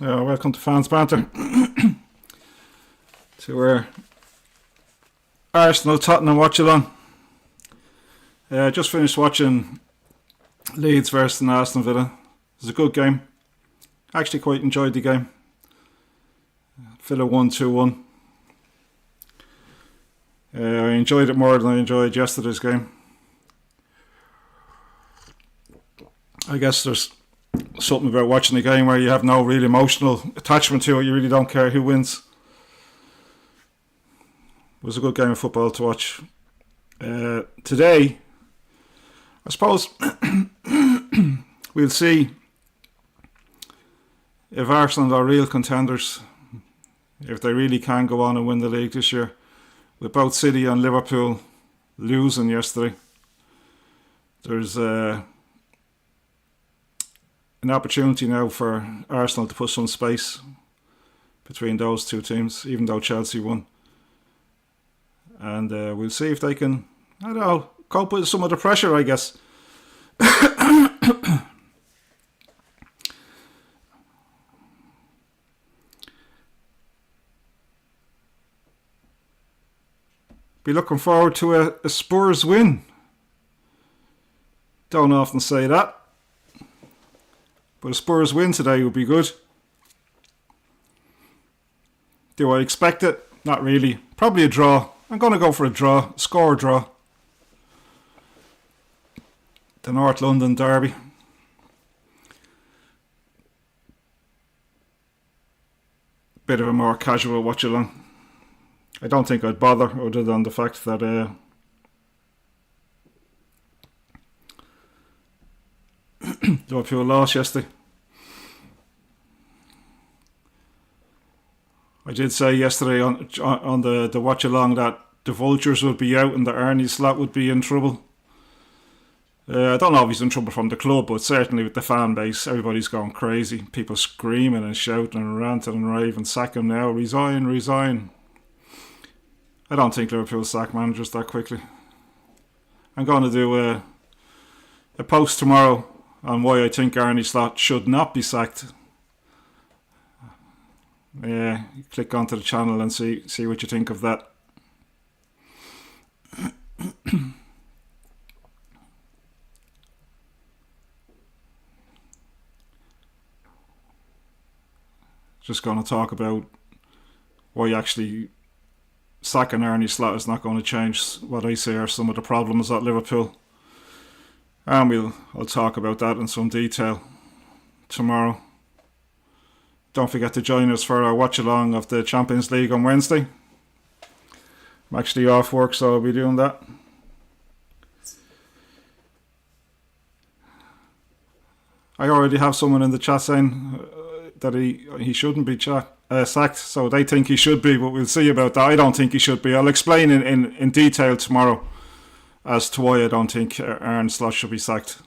Welcome to Fans Banter. To our Arsenal Tottenham watch along. Just finished watching Leeds versus Aston Villa. It was a good game. Actually quite enjoyed the game. Villa won 2-1. I enjoyed it more than I enjoyed yesterday's game. I guess there's something about watching a game where you have no real emotional attachment to it. You really don't care who wins. It was a good game of football to watch. Today, I suppose we'll see if Arsenal are real contenders, if they really can go on and win the league this year. With both City and Liverpool losing yesterday, there's an opportunity now for Arsenal to put some space between those two teams, even though Chelsea won. And we'll see if they can, I don't know, cope with some of the pressure, I guess. Be looking forward to a Spurs win. Don't often say that. But a Spurs win today would be good. Do I expect it? Not really. Probably a draw. I'm going to go for a draw. Score draw. The North London derby. Bit of a more casual watch along. I don't think I'd bother other than the fact that Liverpool lost yesterday. I did say yesterday on the watch along that the vultures would be out and that Arne Slot would be in trouble. I don't know if he's in trouble from the club, but certainly with the fan base, everybody's going crazy. People screaming and shouting and ranting and raving, sack him now, resign, resign. I don't think Liverpool sack managers that quickly. I'm going to do a post tomorrow on why I think Arne Slot should not be sacked. Yeah, click onto the channel and see what you think of that. Just going to talk about why actually sacking Arne Slot is not going to change what I say are some of the problems at Liverpool. And I'll talk about that in some detail tomorrow. Don't forget to join us for our watch along of the Champions League on Wednesday. I'm actually off work, so I'll be doing that. I already have someone in the chat saying that he shouldn't be sacked, so they think he should be, but we'll see about that. I don't think he should be. I'll explain in detail tomorrow as to why I don't think Arne Slot should be sacked.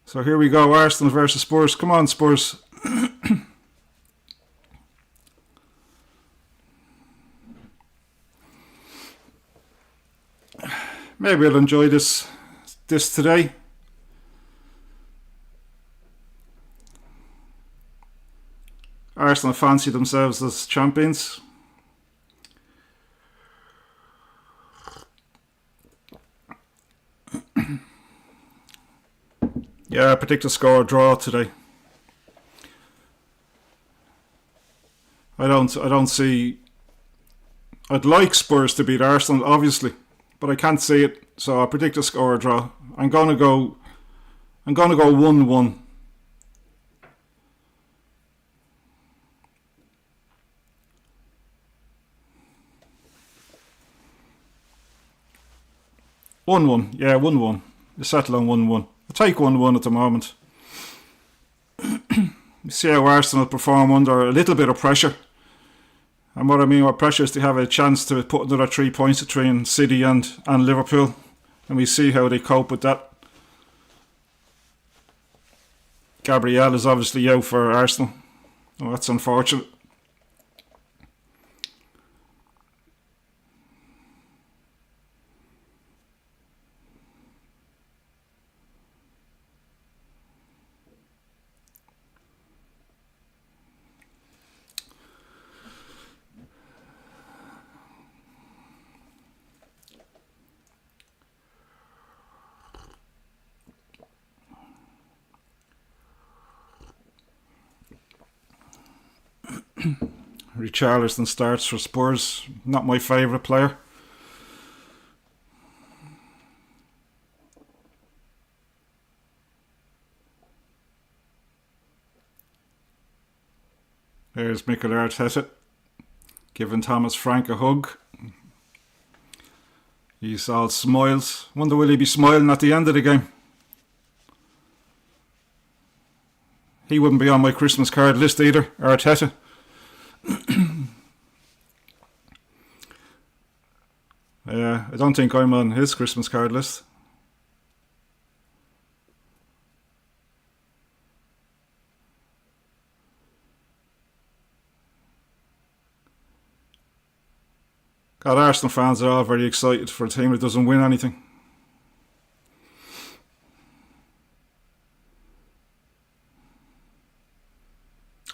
So here we go, Arsenal versus Spurs. Come on, Spurs. Maybe I'll enjoy this today. Arsenal fancy themselves as champions. Yeah, I predict a score draw today. I don't see. I'd like Spurs to beat Arsenal, obviously, but I can't see it. So I predict a score draw. I'm gonna go 1-1. Yeah, 1-1. You settle on 1-1. I'll take 1-1 at the moment. You see how Arsenal perform under a little bit of pressure. And what I mean by pressure is they have a chance to put another 3 points between City and Liverpool. And we see how they cope with that. Gabriel is obviously out for Arsenal. Oh, that's unfortunate. Richarlison starts for Spurs. Not my favourite player. There's Mikel Arteta giving Thomas Frank a hug. He's all smiles. Wonder will he be smiling at the end of the game? He wouldn't be on my Christmas card list either, Arteta. I don't think I'm on his Christmas card list. God, Arsenal fans are all very excited for a team that doesn't win anything.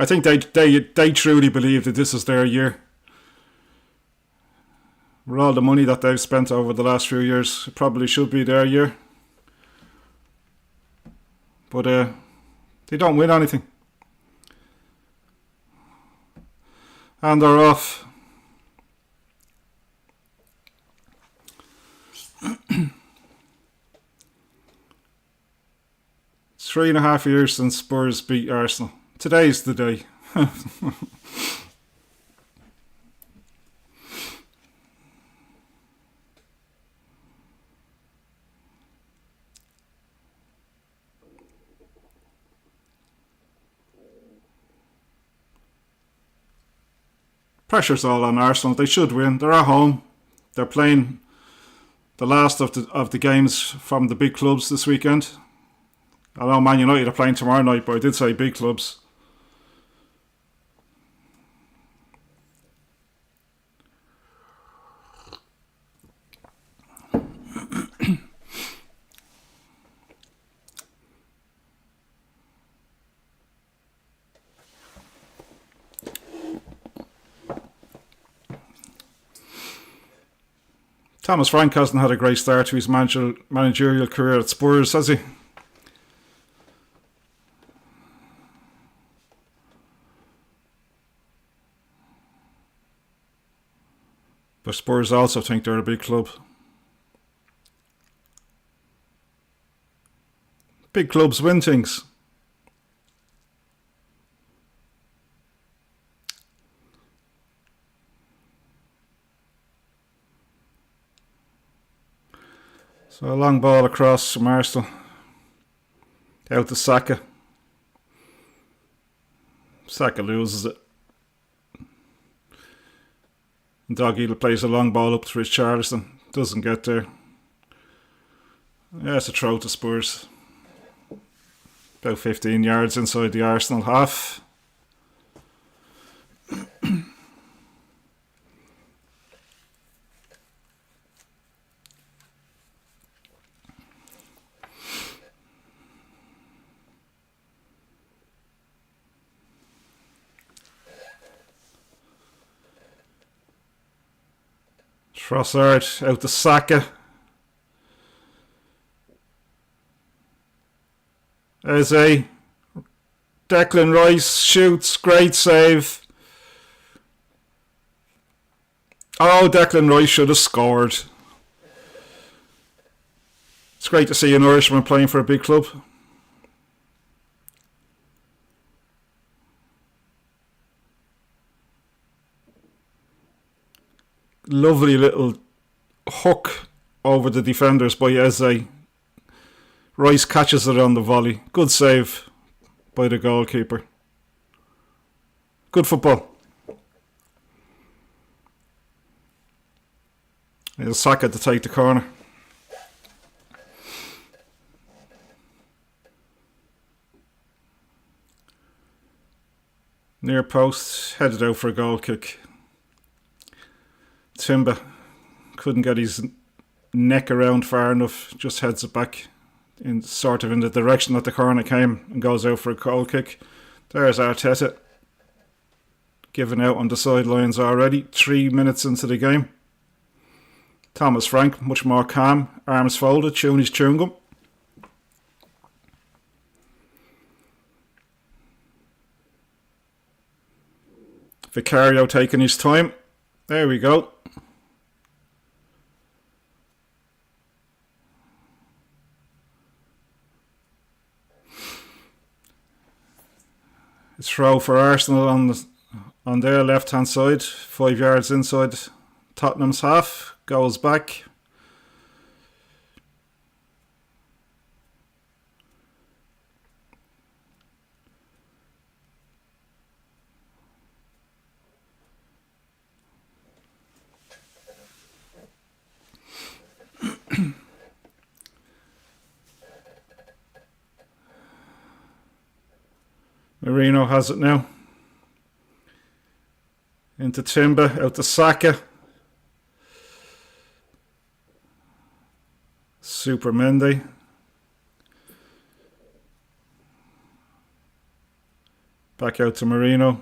I think they truly believe that this is their year. With all the money that they've spent over the last few years, it probably should be their year. But they don't win anything. And they're off. It's 3.5 years since Spurs beat Arsenal. Today's the day. Pressure's all on Arsenal. They should win. They're at home. They're playing the last of the games from the big clubs this weekend. I know Man United are playing tomorrow night, but I did say big clubs. Thomas Frank hasn't had a great start to his managerial career at Spurs, has he? But Spurs also think they're a big club. Big clubs win things. So a long ball across from Arsenal. Out to Saka. Saka loses it. Doggy plays a long ball up to Richarlison. Doesn't get there. Yeah, it's a throw to Spurs. About 15 yards inside the Arsenal half. Trossard out to Saka. Eze. Declan Rice shoots. Great save. Oh, Declan Rice should have scored. It's great to see an Irishman playing for a big club. Lovely little hook over the defenders by Eze. Rice catches it on the volley. Good save by the goalkeeper. Good football. He'll sack it to take the corner. Near post, headed out for a goal kick. Timber couldn't get his neck around far enough, just heads it back in sort of in the direction that the corner came and goes out for a goal kick. There's Arteta giving out on the sidelines already, 3 minutes into the game. Thomas Frank, much more calm, arms folded, chewing his chewing gum. Vicario taking his time. There we go. It's throw for Arsenal on their left hand side, 5 yards inside Tottenham's half, goes back. Marino has it now. Into Timber, out to Saka. Super Mendy. Back out to Marino.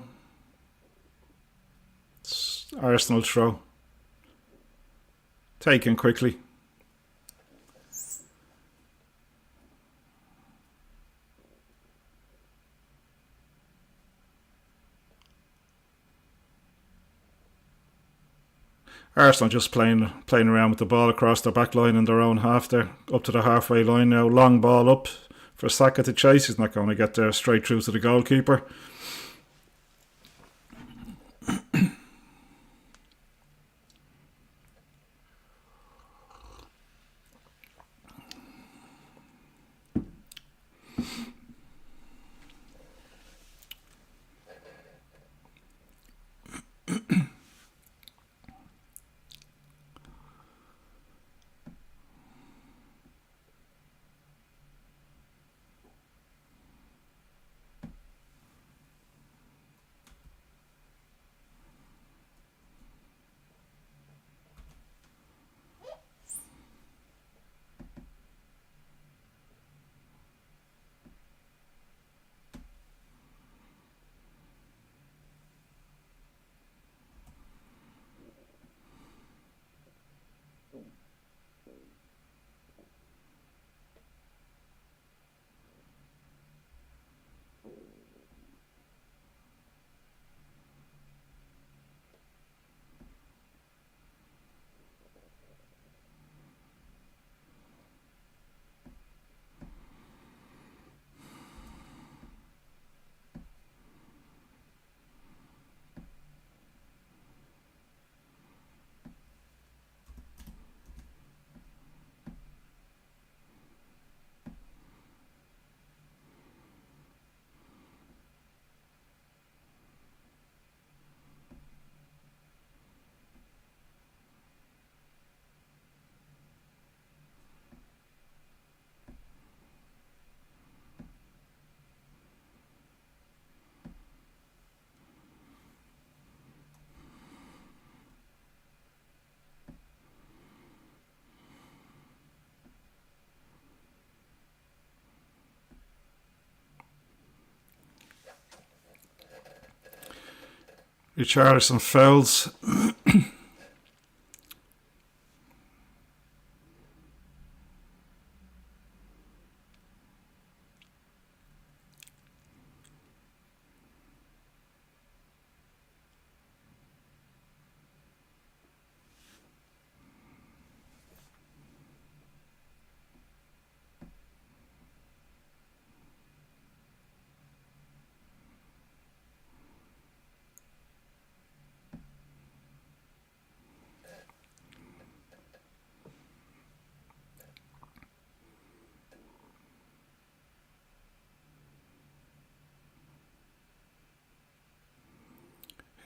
It's Arsenal throw. Taken quickly. Arsenal just playing around with the ball across their back line in their own half there, up to the halfway line now. Long ball up for Saka to chase. He's not going to get there, straight through to the goalkeeper. Richarlison fouls.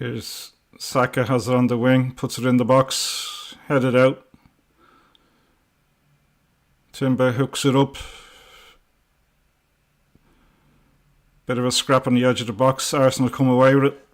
Here's Saka, has it on the wing, puts it in the box, headed out. Timber hooks it up. Bit of a scrap on the edge of the box. Arsenal come away with it.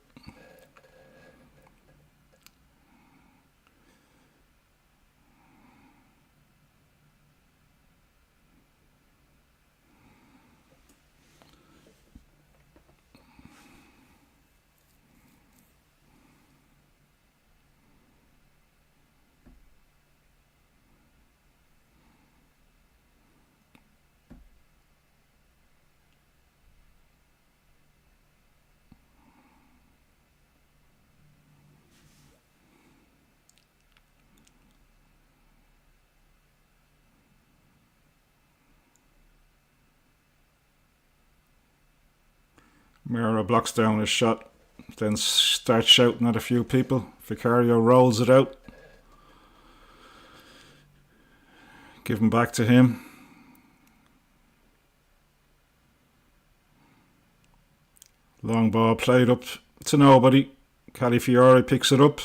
Mera blocks down his shot, then starts shouting at a few people. Vicario rolls it out. Give him back to him. Long ball played up to nobody. Calafiore picks it up.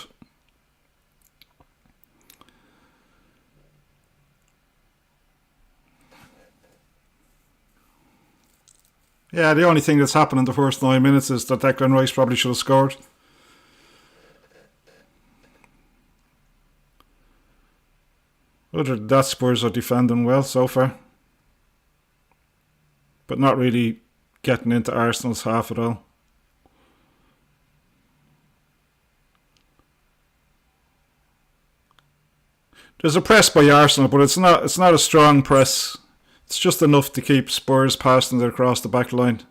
Yeah, the only thing that's happened in the first 9 minutes is that Declan Rice probably should have scored. Other than that, Spurs are defending well so far. But not really getting into Arsenal's half at all. There's a press by Arsenal, but it's not a strong press. It's just enough to keep Spurs passing it across the back line.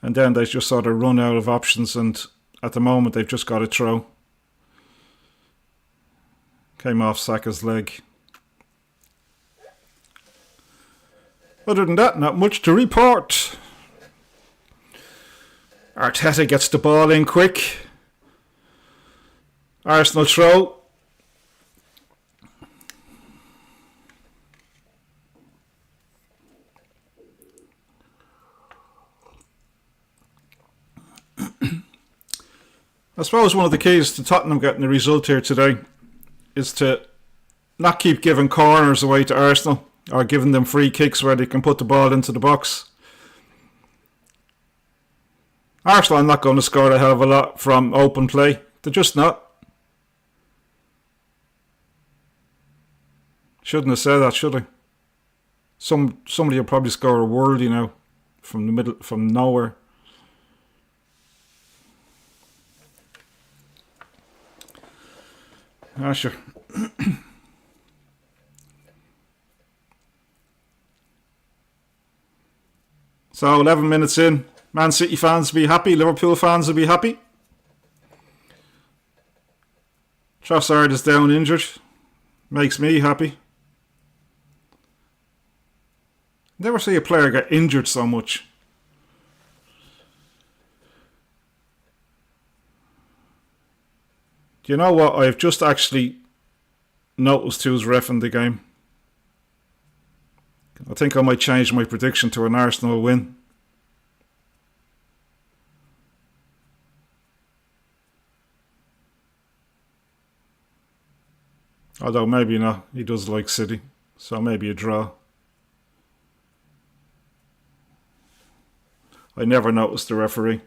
And then they just sort of run out of options, and at the moment they've just got a throw. Came off Saka's leg. Other than that, not much to report. Arteta gets the ball in quick. Arsenal throw. I suppose one of the keys to Tottenham getting a result here today is to not keep giving corners away to Arsenal or giving them free kicks where they can put the ball into the box. Arsenal are not going to score a hell of a lot from open play. They're just not. Shouldn't have said that, should I? Somebody will probably score a worldie now from the middle, from nowhere. Ah, sure. So 11 minutes in, Man City fans will be happy, Liverpool fans will be happy. Trossard is down injured, makes me happy. Never see a player get injured so much. Do you know what? I've just actually noticed who's reffing the game. I think I might change my prediction to an Arsenal win. Although maybe not. He does like City. So maybe a draw. I never noticed the referee.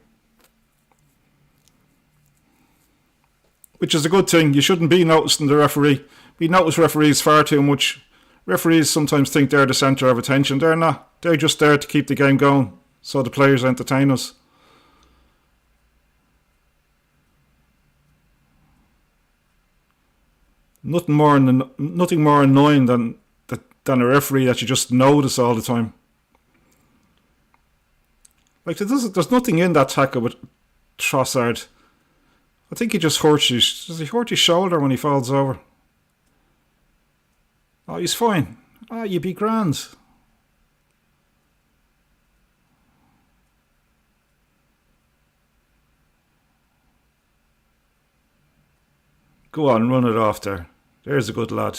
Which is a good thing. You shouldn't be noticing the referee. We notice referees far too much. Referees sometimes think they're the centre of attention. They're not. They're just there to keep the game going so the players entertain us. Nothing more annoying than a referee that you just notice all the time. Like there's nothing in that tackle with Trossard. I think he just hurt his... Does he hurt his shoulder when he falls over? Oh, he's fine. Ah, you'd be grand. Go on, run it off there. There's a good lad.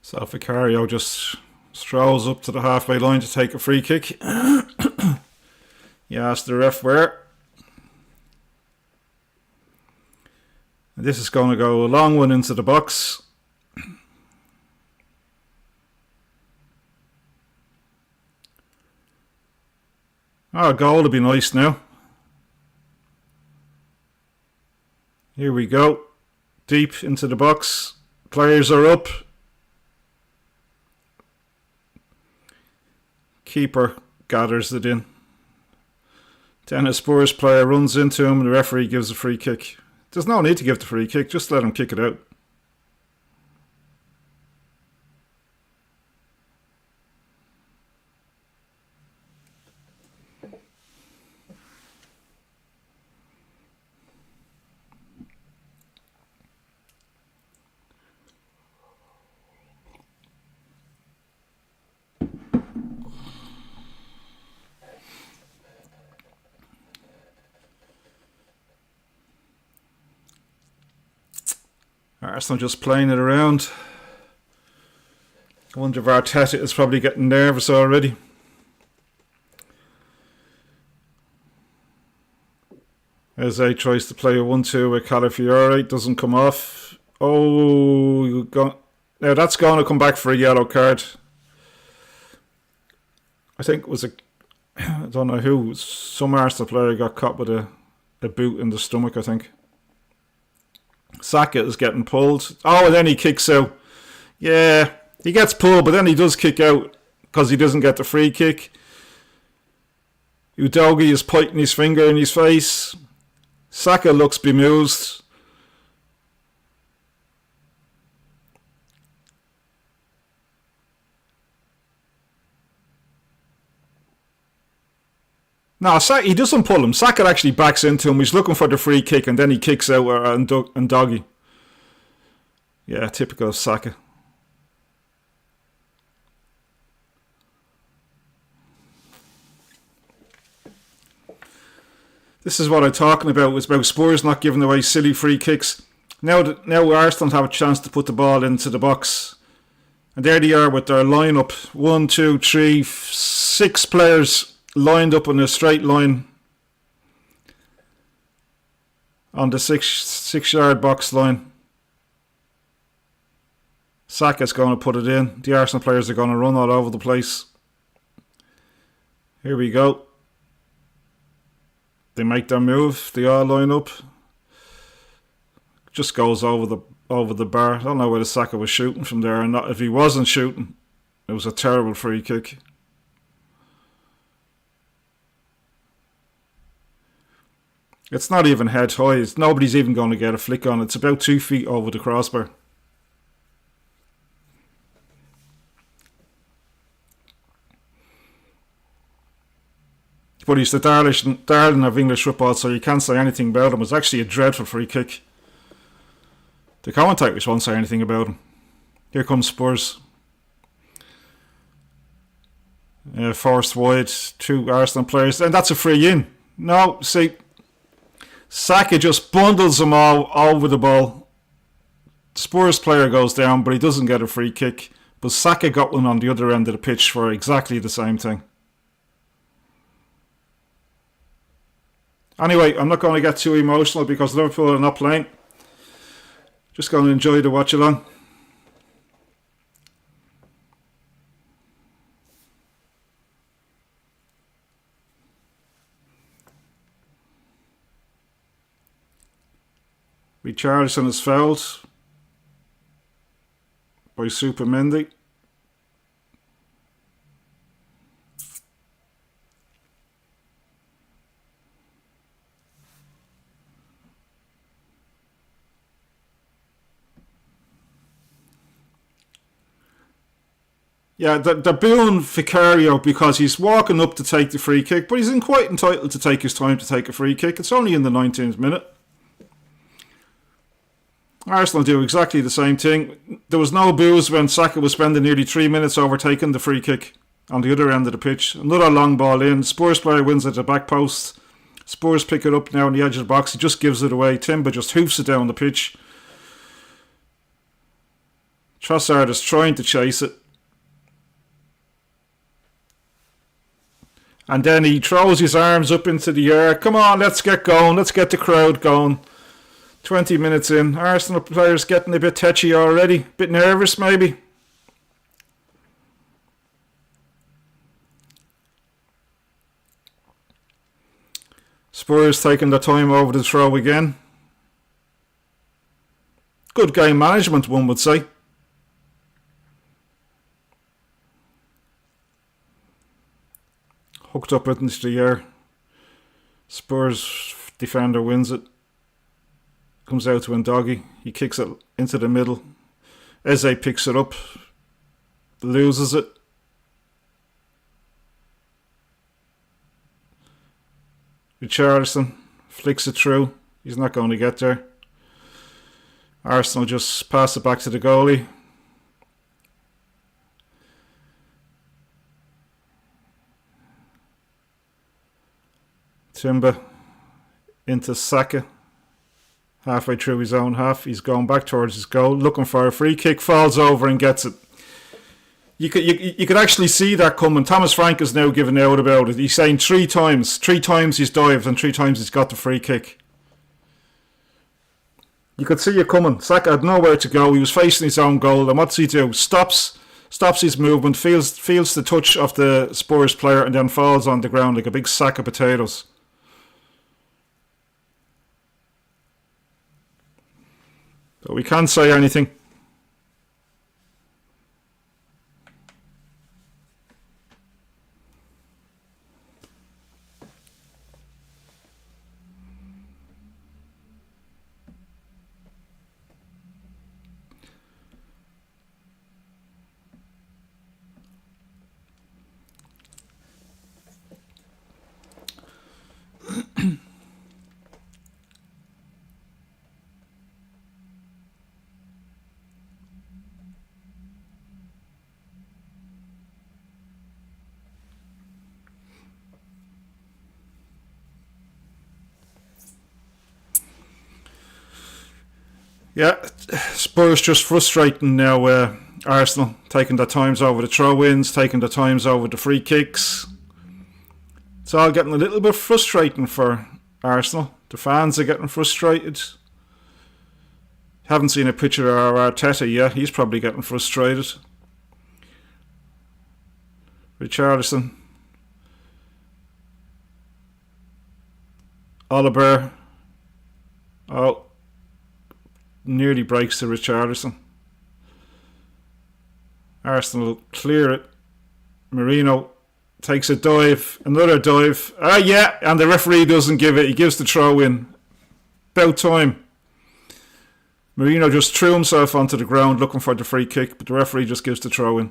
So Vicario just strolls up to the halfway line to take a free kick. He asks the ref where. And this is going to go a long one into the box. Oh, a goal would be nice now. Here we go. Deep into the box. Players are up. Keeper gathers it in. Then a Spurs player runs into him and the referee gives a free kick. There's no need to give the free kick, just let him kick it out. Arsenal just playing it around. I wonder if Arteta is probably getting nervous already. Eze tries to play a 1-2 with Calafiore. Doesn't come off. Oh, now that's going to come back for a yellow card. I think it was I don't know who. Some Arsenal player got caught with a boot in the stomach, I think. Saka is getting pulled. Oh, and then he kicks out. Yeah, he gets pulled, but then he does kick out because he doesn't get the free kick. Udogie is pointing his finger in his face. Saka looks bemused. No, he doesn't pull him. Saka actually backs into him. He's looking for the free kick and then he kicks out and Doggy. Yeah, typical of Saka. This is what I'm talking about. It's about Spurs not giving away silly free kicks. Now Arsenal have a chance to put the ball into the box. And there they are with their lineup. 1, 2, 3, 6 players lined up in a straight line on the 6-yard box line. Saka's going to put it in. The Arsenal players are going to run all over the place. Here we go. They make their move. They all line up. Just goes over the bar. I don't know whether Saka was shooting from there or not. If he wasn't shooting, it was a terrible free kick. It's not even head high. Nobody's even going to get a flick on it. It's about 2 feet over the crossbar. But he's the darling of English football, so you can't say anything about him. It was actually a dreadful free kick. The commentators won't say anything about him. Here comes Spurs. Forced wide, 2 Arsenal players. And that's a free in. No, see... Saka just bundles them all over the ball. Spurs player goes down, but he doesn't get a free kick. But Saka got one on the other end of the pitch for exactly the same thing. Anyway, I'm not going to get too emotional because Liverpool are not playing. Just going to enjoy the watch along. Richarlison is fouled by Supermendy. Yeah, they're booing Vicario because he's walking up to take the free kick, but he's quite entitled to take his time to take a free kick. It's only in the 19th minute. Arsenal do exactly the same thing. There was no boos when Saka was spending nearly 3 minutes overtaking the free kick on the other end of the pitch. Another long ball in. Spurs player wins at the back post. Spurs pick it up now on the edge of the box. He just gives it away. Timber just hoofs it down the pitch. Trossard is trying to chase it. And then he throws his arms up into the air. Come on, let's get going. Let's get the crowd going. 20 minutes in. Arsenal players getting a bit tetchy already. A bit nervous maybe. Spurs taking the time over the throw again. Good game management, one would say. Hooked up into the air. Spurs defender wins it. Comes out to Ndoggy. He kicks it into the middle. Eze picks it up. Loses it. Richarlison flicks it through. He's not going to get there. Arsenal just pass it back to the goalie. Timber into Saka. Halfway through his own half. He's going back towards his goal. Looking for a free kick. Falls over and gets it. You could actually see that coming. Thomas Frank is now giving out about it. He's saying 3 times. 3 times he's dived and 3 times he's got the free kick. You could see it coming. Saka had nowhere to go. He was facing his own goal. And what's he do? Stops his movement. Feels the touch of the Spurs player and then falls on the ground like a big sack of potatoes. So we can't say anything. Yeah, Spurs just frustrating now. Arsenal taking their times over the throw-ins, taking their times over the free kicks. It's all getting a little bit frustrating for Arsenal. The fans are getting frustrated. Haven't seen a picture of Arteta yet. He's probably getting frustrated. Richarlison. Oliver. Oh. Nearly breaks to Richarlison. Arsenal clear it. Merino takes a dive. Another dive. Yeah. And the referee doesn't give it. He gives the throw in. About time. Merino just threw himself onto the ground looking for the free kick, but the referee just gives the throw in.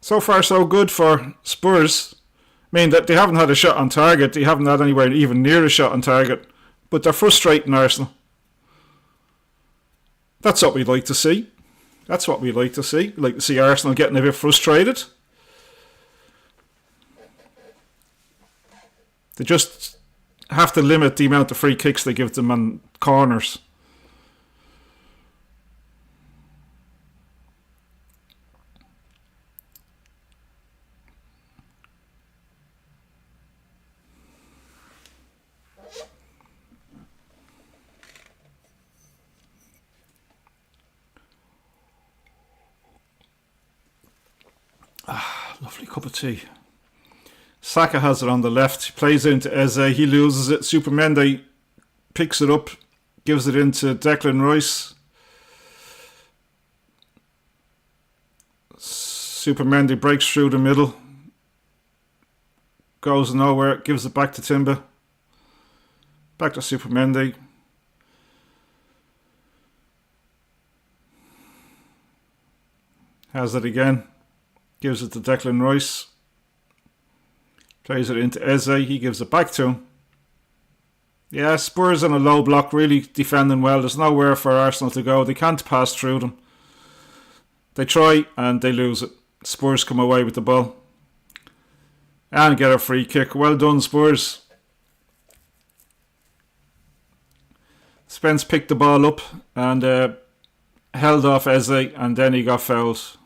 So far so good for Spurs. I mean, that they haven't had a shot on target. They haven't had anywhere even near a shot on target. But they're frustrating Arsenal. That's what we'd like to see. That's what we'd like to see. We'd like to see Arsenal getting a bit frustrated. They just have to limit the amount of free kicks they give them on corners. Lovely cup of tea. Saka has it on the left. He plays it into Eze. He loses it. Supermendy picks it up, gives it into Declan Rice. Supermendy breaks through the middle. Goes nowhere. Gives it back to Timber. Back to Supermendy. Has it again. Gives it to Declan Rice. Plays it into Eze. He gives it back to him. Yeah, Spurs on a low block, really defending well. There's nowhere for Arsenal to go. They can't pass through them. They try and they lose it. Spurs come away with the ball. And get a free kick. Well done, Spurs. Spence picked the ball up and held off Eze, and then he got fouled.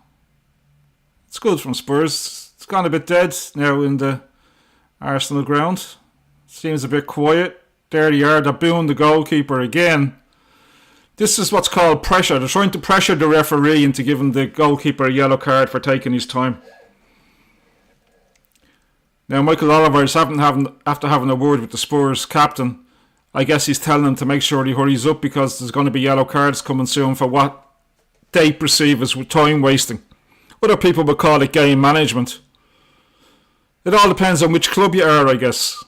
It's good from Spurs. It's gone a bit dead now in the Arsenal ground. Seems a bit quiet. There they are. They're booing the goalkeeper again. This is what's called pressure. They're trying to pressure the referee into giving the goalkeeper a yellow card for taking his time. Now, Michael Oliver is after having a word with the Spurs captain. I guess he's telling him to make sure he hurries up because there's going to be yellow cards coming soon for what they perceive as time wasting. Other people would call it game management. It all depends on which club you are, I guess.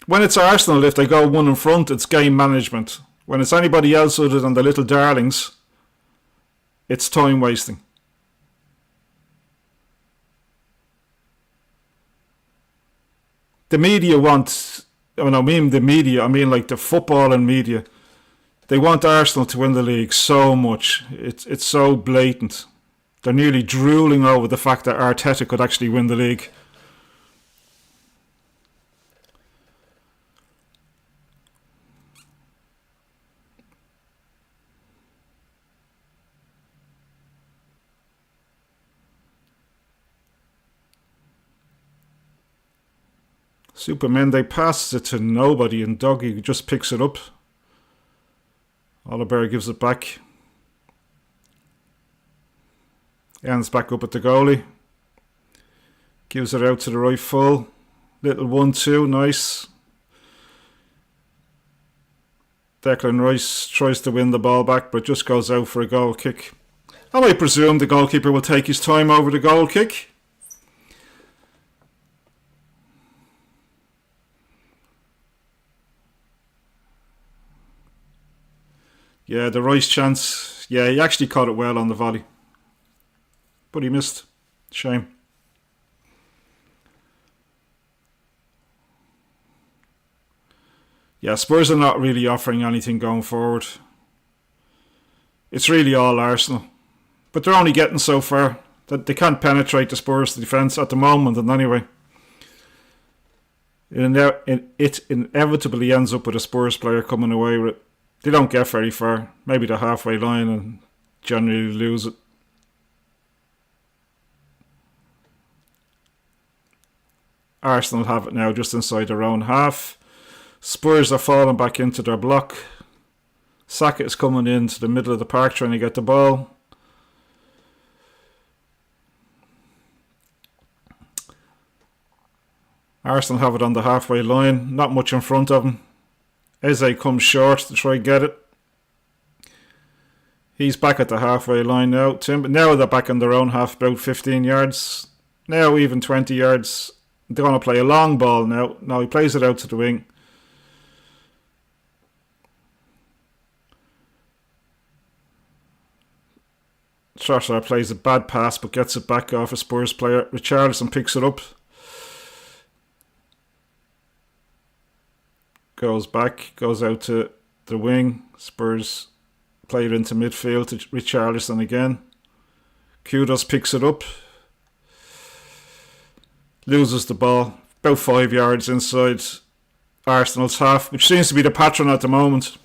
When it's Arsenal, if they go one in front, it's game management. When it's anybody else other than the little darlings, it's time wasting. The media want, when I mean the media, I mean like the football and media. They want Arsenal to win the league so much. It's so blatant. They're nearly drooling over the fact that Arteta could actually win the league. Supermendy passes it to nobody and Doggy just picks it up. Oliver gives it back. Ends back up at the goalie. Gives it out to the right full. Little 1-2, nice. Declan Rice tries to win the ball back but just goes out for a goal kick. I might presume the goalkeeper will take his time over the goal kick. Yeah, the Rice chance. Yeah, he actually caught it well on the volley. But he missed. Shame. Yeah, Spurs are not really offering anything going forward. It's really all Arsenal. But they're only getting so far that they can't penetrate the Spurs defence at the moment, and anyway. It inevitably ends up with a Spurs player coming away with it. They don't get very far. Maybe the halfway line and generally lose it. Arsenal have it now just inside their own half. Spurs are falling back into their block. Saka is coming into the middle of the park trying to get the ball. Arsenal have it on the halfway line. Not much in front of him. Eze comes short to try and get it. He's back at the halfway line now. Now they're back in their own half, about 15 yards. Now even 20 yards. They're going to play a long ball now. Now he plays it out to the wing. Trossard plays a bad pass but gets it back off a Spurs player. Richarlison picks it up. Goes back, goes out to the wing. Spurs play it into midfield to Richarlison again. Kudos picks it up. Loses the ball. About 5 yards inside Arsenal's half, which seems to be the pattern at the moment.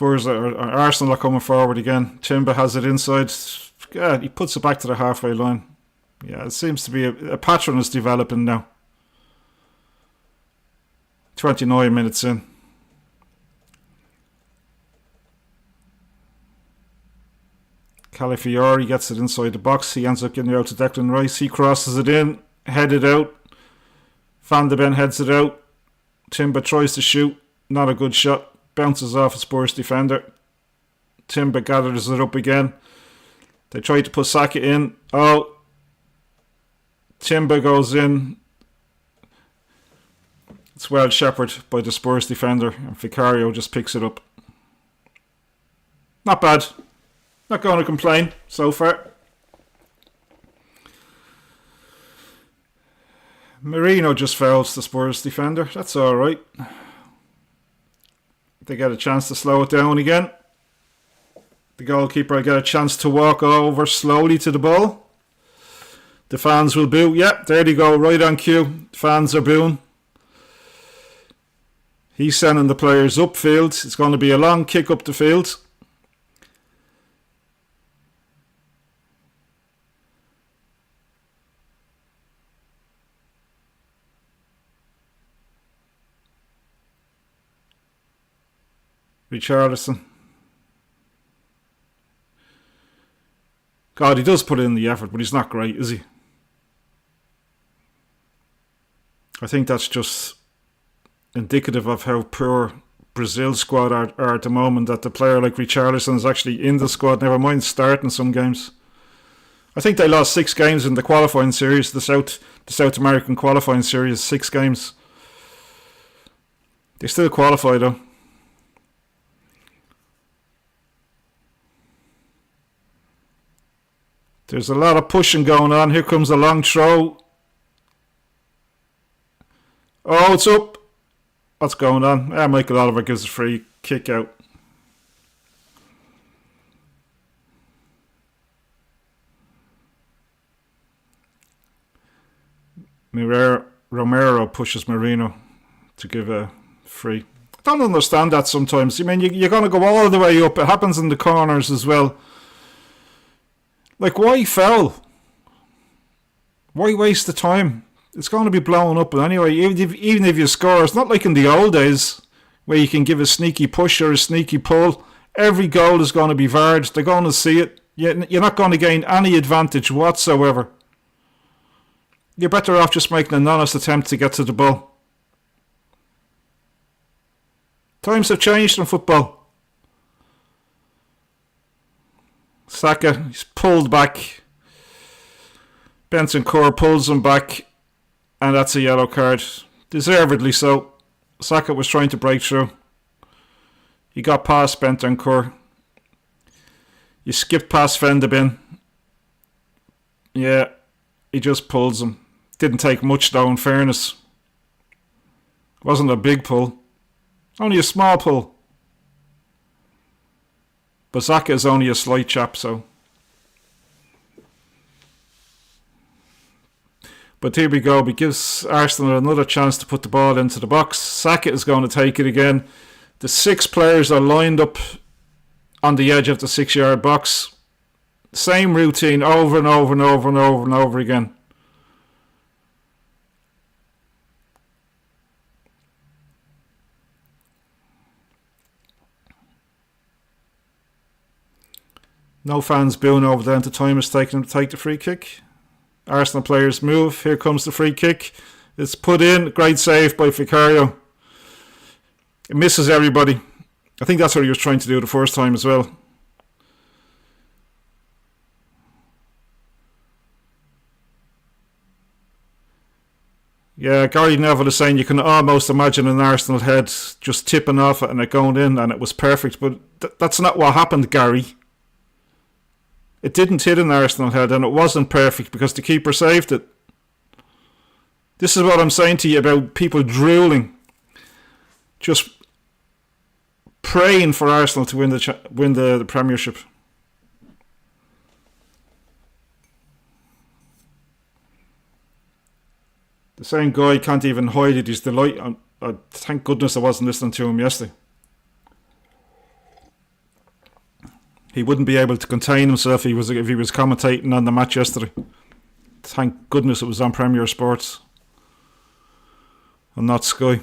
Arsenal are coming forward again. Timber has it inside. Yeah, he puts it back to the halfway line. Yeah, it seems to be a pattern is developing now. 29 minutes in. Calafiori gets it inside the box. He ends up getting it out to Declan Rice. He crosses it in, headed out. Van de Ven heads it out. Timber tries to shoot. Not a good shot. Bounces off a Spurs defender. Timber gathers it up again. They try to put Saka in. Oh. Timber goes in. It's well shepherded by the Spurs defender. And Vicario just picks it up. Not bad. Not going to complain so far. Merino just fouls the Spurs defender. That's alright. They get a chance to slow it down again. The goalkeeper get a chance to walk over slowly to the ball. The fans will boo. Yep, there they go, right on cue. Fans are booing. He's sending the players upfield. It's going to be a long kick up the field. Richarlison. God, he does put in the effort, but he's not great, is he? I think that's just indicative of how poor Brazil's squad are at the moment, that the player like Richarlison is actually in the squad, never mind starting some games. I think they lost 6 games in the qualifying series, the South American qualifying series, 6 games. They still qualify though. There's a lot of pushing going on. Here comes a long throw. Oh, it's up. What's going on? Michael Oliver gives a free kick out. Romero pushes Merino to give a free. I don't understand that sometimes. I mean, you're going to go all the way up. It happens in the corners as well. Like, why foul? Why waste the time? It's going to be blown up anyway. Even if you score, it's not like in the old days where you can give a sneaky push or a sneaky pull. Every goal is going to be VAR'd. They're going to see it. You're not going to gain any advantage whatsoever. You're better off just making an honest attempt to get to the ball. Times have changed in football. Saka, he's pulled back. Bentancur pulls him back. And that's a yellow card. Deservedly so. Saka was trying to break through. He got past Bentancur. You skipped past Van de Ven. Yeah, he just pulls him. Didn't take much though, in fairness. Wasn't a big pull. Only a small pull. But Saka is only a slight chap, so. But here we go. He gives Arsenal another chance to put the ball into the box. Saka is going to take it again. The 6 players are lined up on the edge of the 6-yard box. Same routine over and over and over and over and over again. No fans booing over there until time is taken to take the free kick. Arsenal players move. Here comes the free kick. It's put in. Great save by Vicario. It misses everybody. I think that's what he was trying to do the first time as well. Yeah, Gary Neville is saying you can almost imagine an Arsenal head just tipping off it and it going in, and it was perfect. But that's not what happened, Gary. It didn't hit an Arsenal head, and it wasn't perfect because the keeper saved it. This is what I'm saying to you about people drooling, just praying for Arsenal to win the Premiership. The same guy can't even hide it. He's delighted. Thank goodness I wasn't listening to him yesterday. He wouldn't be able to contain himself if he was commentating on the match yesterday. Thank goodness it was on Premier Sports and not Sky.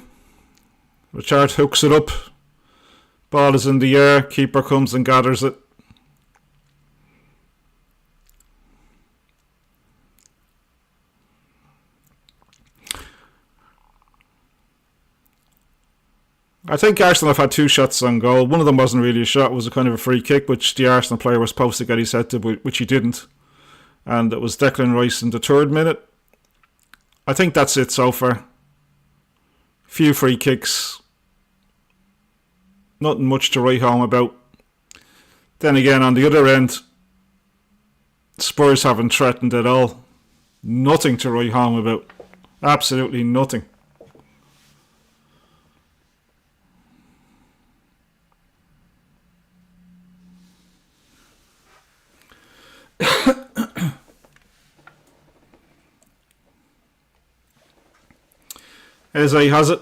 Richard hooks it up. Ball is in the air. Keeper comes and gathers it. I think Arsenal have had 2 shots on goal. One of them wasn't really a shot. It was a kind of a free kick, which the Arsenal player was supposed to get his head to, which he didn't. And it was Declan Rice in the 3rd minute. I think that's it so far. Few free kicks. Nothing much to write home about. Then again, on the other end, Spurs haven't threatened at all. Nothing to write home about. Absolutely nothing. Eze has it.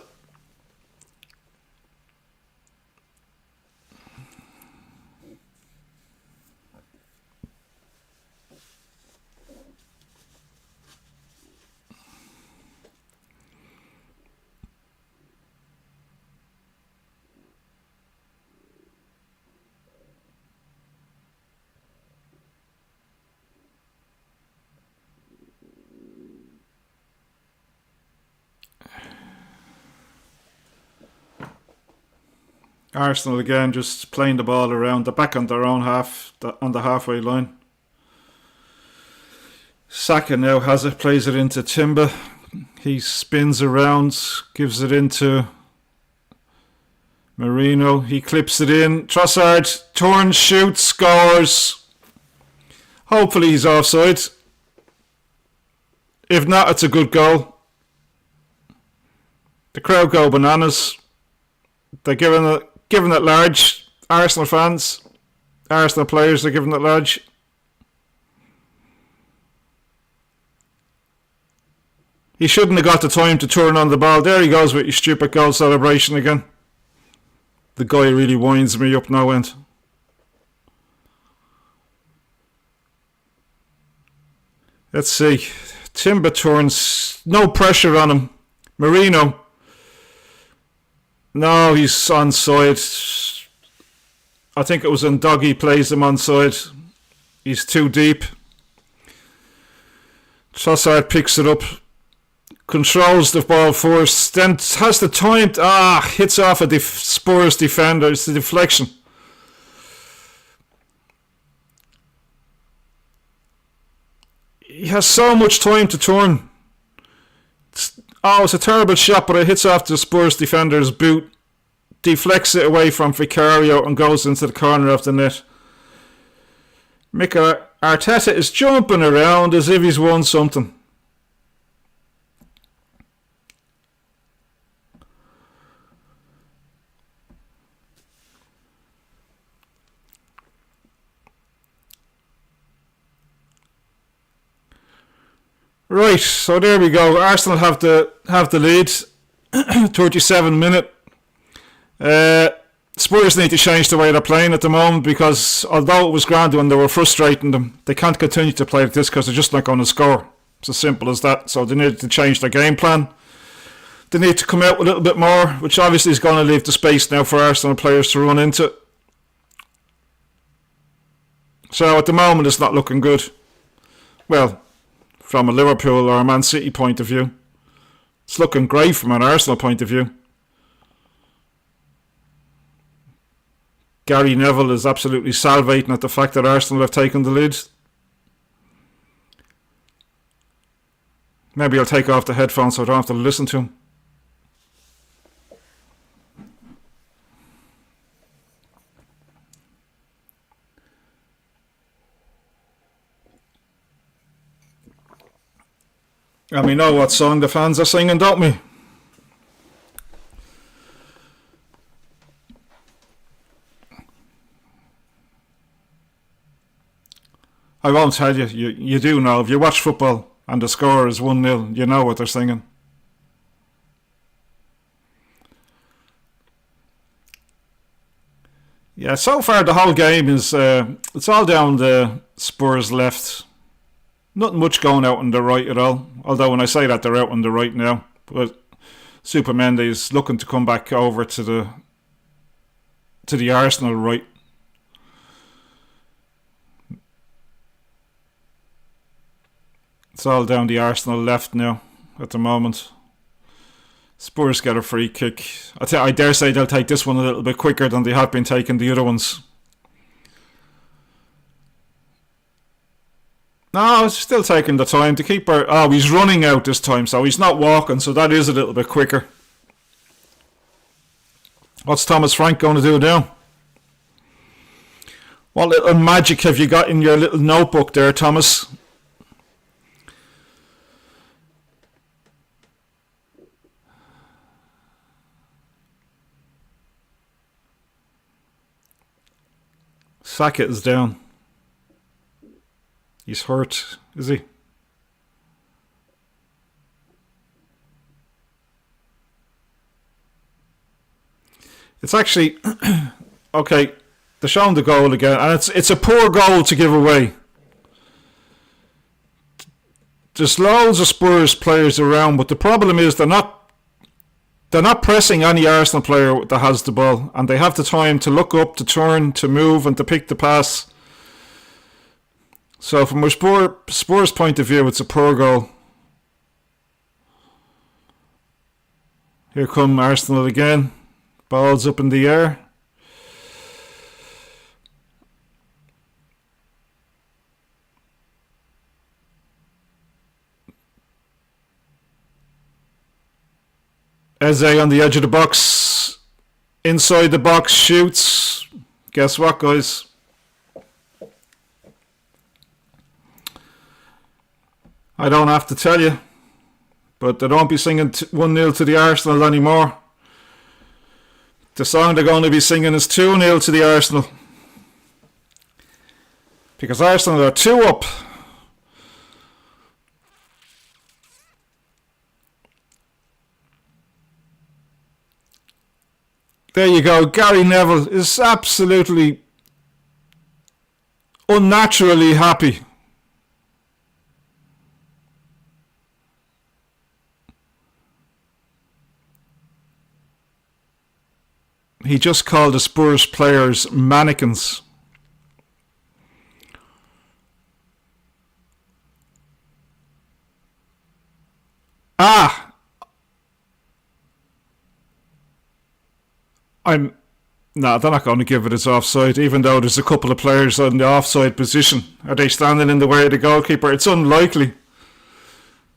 Arsenal again just playing the ball around. They're back on their own half, on the halfway line. Saka now has it, plays it into Timber. He spins around, gives it into Marino. He clips it in. Trossard turns, shoots, scores. Hopefully he's offside. If not, it's a good goal. The crowd go bananas. They're giving it large. Arsenal fans, Arsenal players are giving it large. He shouldn't have got the time to turn on the ball. There he goes with his stupid goal celebration again. The guy really winds me up no end. Let's see. Timber turns. No pressure on him. Marino. No, he's onside. I think it was Ndoggy plays him onside. He's too deep. Trossard picks it up. Controls the ball first. Then has the time. Hits off a Spurs defender. It's the deflection. He has so much time to turn. It's a terrible shot, but it hits off the Spurs defender's boot, deflects it away from Vicario and goes into the corner of the net. Mikel Arteta is jumping around as if he's won something. Right, so there we go. Arsenal have the lead. 37 minute. Spurs need to change the way they're playing at the moment, because although it was grand when they were frustrating them, they can't continue to play like this because they're just not going to score. It's as simple as that. So they need to change their game plan. They need to come out a little bit more, which obviously is going to leave the space now for Arsenal players to run into. So at the moment it's not looking good. Well, from a Liverpool or a Man City point of view. It's looking great from an Arsenal point of view. Gary Neville is absolutely salivating at the fact that Arsenal have taken the lead. Maybe I'll take off the headphones so I don't have to listen to him. And we know what song the fans are singing, don't we? I won't tell you. You do know. If you watch football and the score is 1-0, you know what they're singing. Yeah, so far the whole game is it's all down the Spurs left. Nothing much going out on the right at all. Although when I say that, they're out on the right now. But Supermendy is looking to come back over to the Arsenal right. It's all down the Arsenal left now at the moment. Spurs get a free kick. I dare say they'll take this one a little bit quicker than they have been taking the other ones. No, it's still taking the time. The keeper, he's running out this time, so he's not walking, so that is a little bit quicker. What's Thomas Frank going to do now? What little magic have you got in your little notebook there, Thomas? Sackett is down. He's hurt, is he? It's actually okay. They're showing the goal again, and it's a poor goal to give away. There's loads of Spurs players around, but the problem is they're not pressing any Arsenal player that has the ball, and they have the time to look up, to turn, to move, and to pick the pass. So from a Spurs point of view, it's a poor goal. Here come Arsenal again. Ball's up in the air. Eze on the edge of the box. Inside the box, shoots. Guess what, guys? I don't have to tell you, but they don't be singing 1-0 to the Arsenal anymore. The song they're going to be singing is 2-0 to the Arsenal. Because Arsenal are 2 up. There you go. Gary Neville is absolutely unnaturally happy. He just called the Spurs players mannequins. No, they're not going to give it as offside, even though there's a couple of players on the offside position. Are they standing in the way of the goalkeeper? It's unlikely.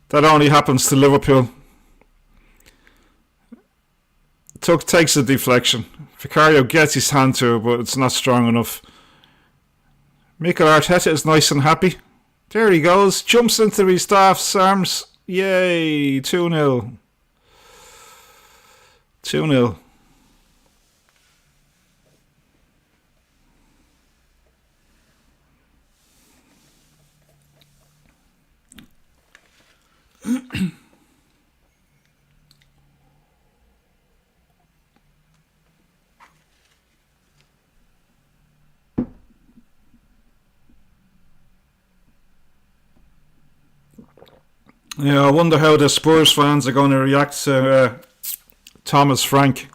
That only happens to Liverpool. Takes a deflection. Vicario gets his hand to it, but it's not strong enough. Mikel Arteta is nice and happy. There he goes. Jumps into his staff's arms. Yay. 2-0. 2-0. Yeah, I wonder how the Spurs fans are going to react to Thomas Frank.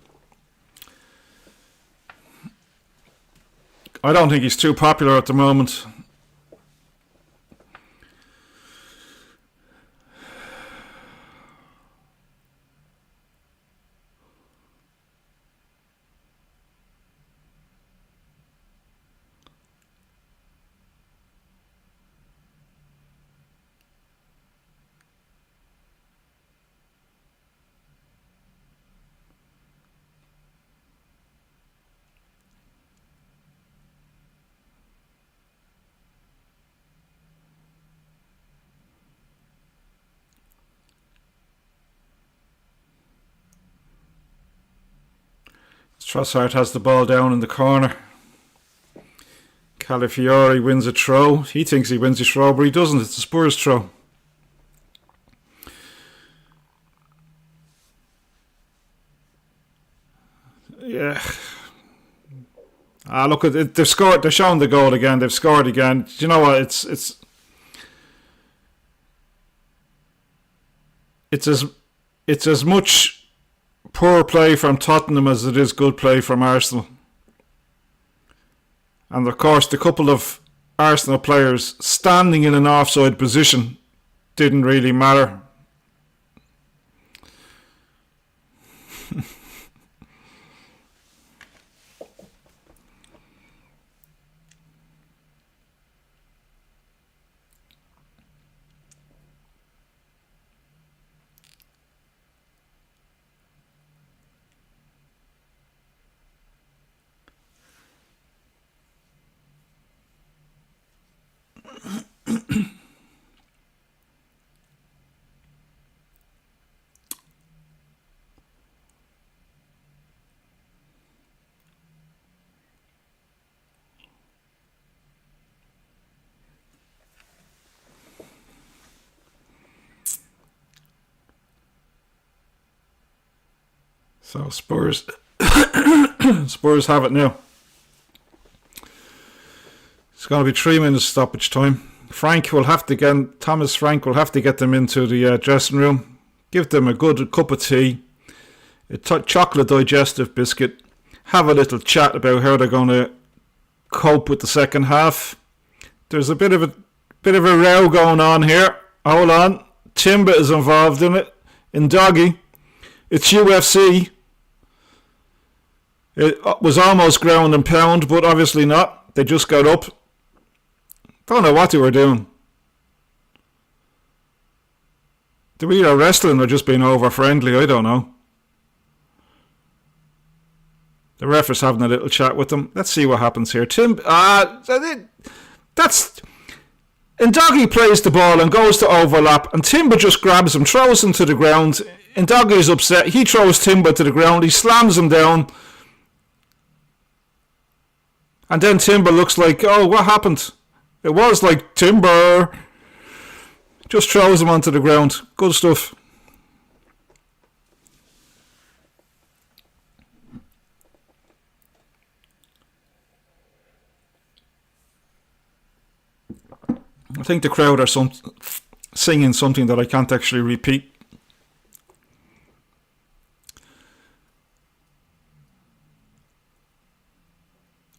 I don't think he's too popular at the moment. Trossard has the ball down in the corner. Calafiori wins a throw. He thinks he wins a throw, but he doesn't. It's a Spurs throw. Yeah. Look at it. They've scored. They're showing the goal again. They've scored again. Do you know what? It's as much poor play from Tottenham as it is good play from Arsenal. And of course, the couple of Arsenal players standing in an offside position didn't really matter. So Spurs Spurs have it now. It's going to be 3 minutes stoppage time. Thomas Frank will have to get them into the dressing room, give them a good cup of tea, a chocolate digestive biscuit, have a little chat about how they're going to cope with the second half. There's a bit of a row going on here. Hold on. Timber is involved in it. In Doggy. It's UFC. It was almost ground and pound, but obviously not. They just got up. Don't know what they were doing. They were either wrestling or just being over friendly. I don't know. The ref is having a little chat with them. Let's see what happens here. That's... And Doggy plays the ball and goes to overlap, and Timber just grabs him, throws him to the ground. And Doggy's upset. He throws Timber to the ground. He slams him down. And then Timber looks like, oh, what happened? It was like Timber. Just throws him onto the ground. Good stuff. I think the crowd are singing something that I can't actually repeat.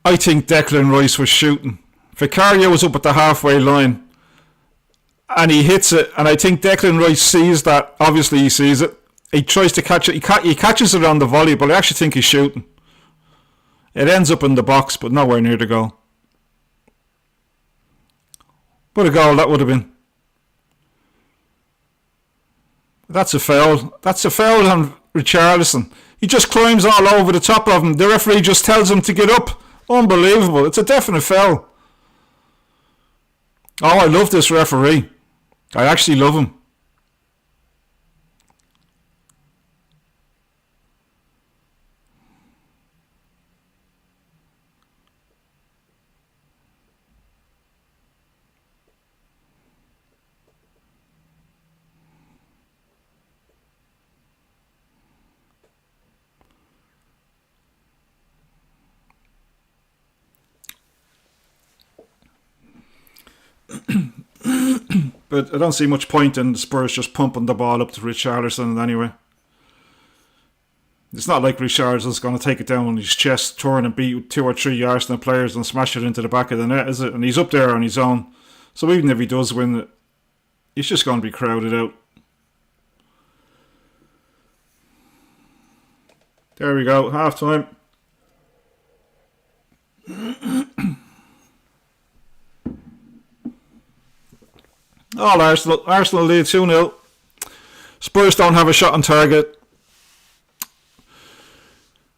I think Declan Rice was shooting. Vicario was up at the halfway line and he hits it, and I think Declan Rice sees that. Obviously he sees it. He tries to catch it. He catches it on the volley, but I actually think he's shooting. It ends up in the box, but nowhere near the goal. What a goal that would have been. That's a foul. That's a foul on Richarlison. He just climbs all over the top of him. The referee just tells him to get up. Unbelievable. It's a definite foul. Oh, I love this referee. I actually love him. But I don't see much point in the Spurs just pumping the ball up to Richarlison anyway. It's not like Richarlison's going to take it down on his chest, turn and beat 2 or 3 Arsenal players and smash it into the back of the net, is it? And he's up there on his own. So even if he does win it, he's just going to be crowded out. There we go, half time. All Arsenal lead 2-0. Spurs don't have a shot on target.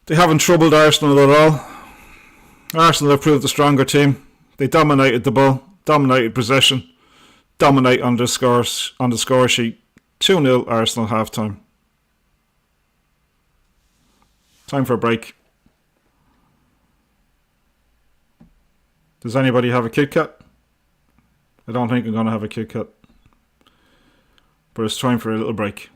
They haven't troubled Arsenal at all. Arsenal have proved the stronger team. They dominated the ball, dominated possession, dominate on the score sheet. 2-0 Arsenal half time. Time for a break. Does anybody have a Kit Kat? I don't think I'm going to have a Kit Kat. But it's time for a little break.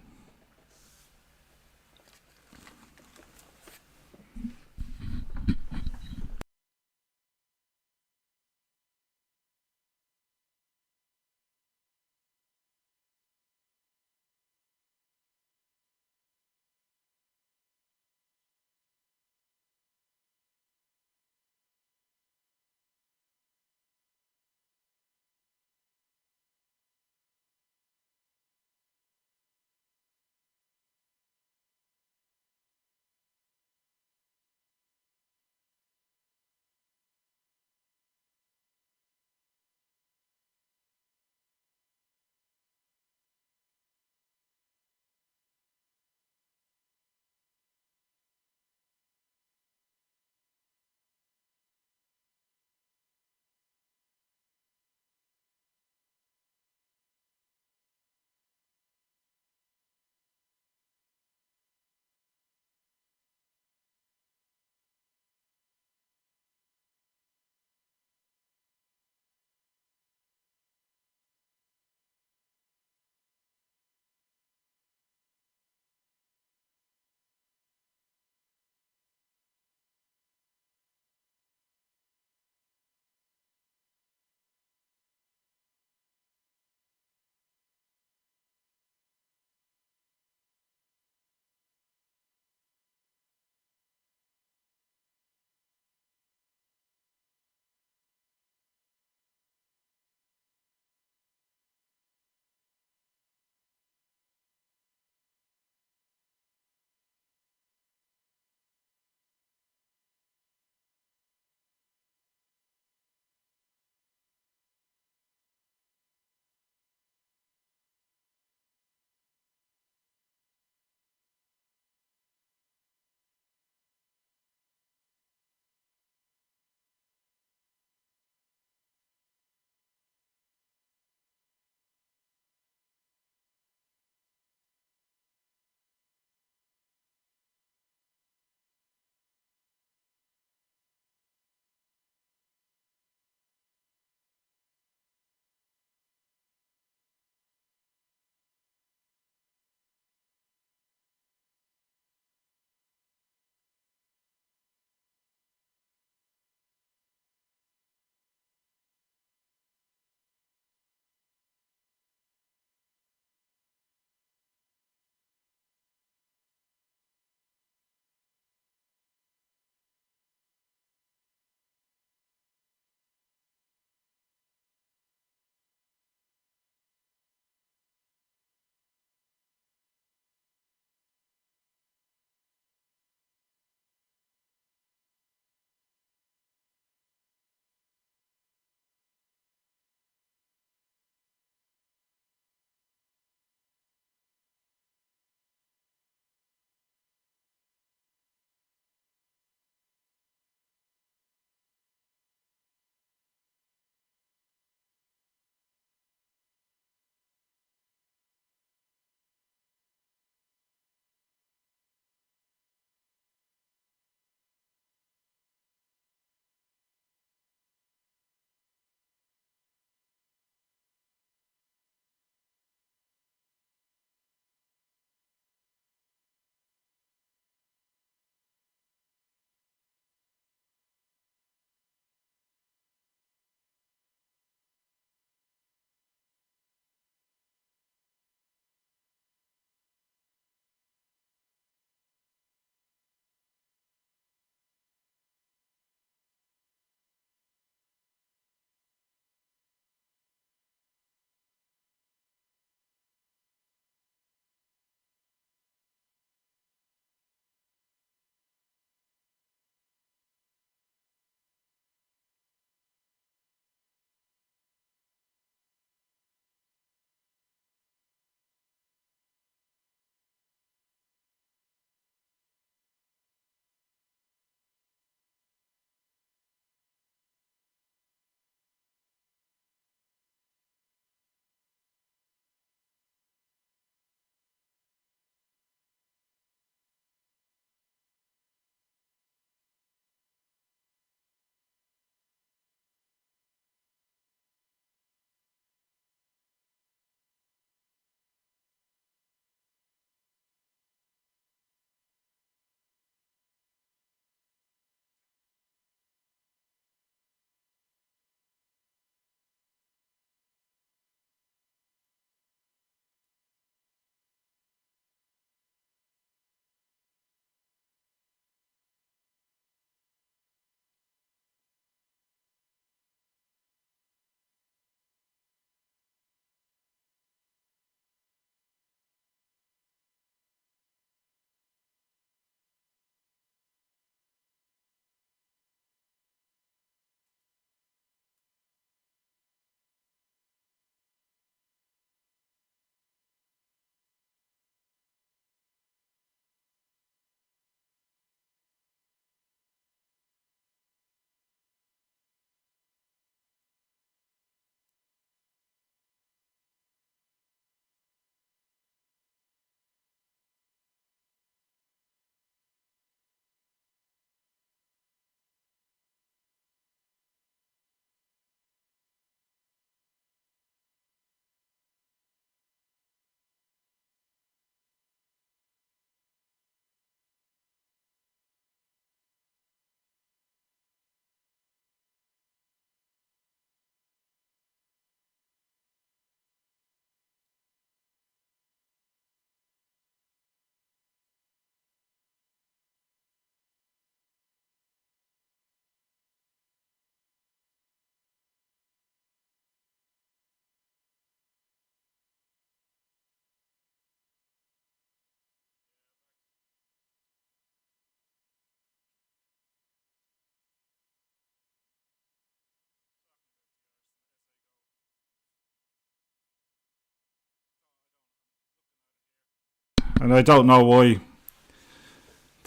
And I don't know why.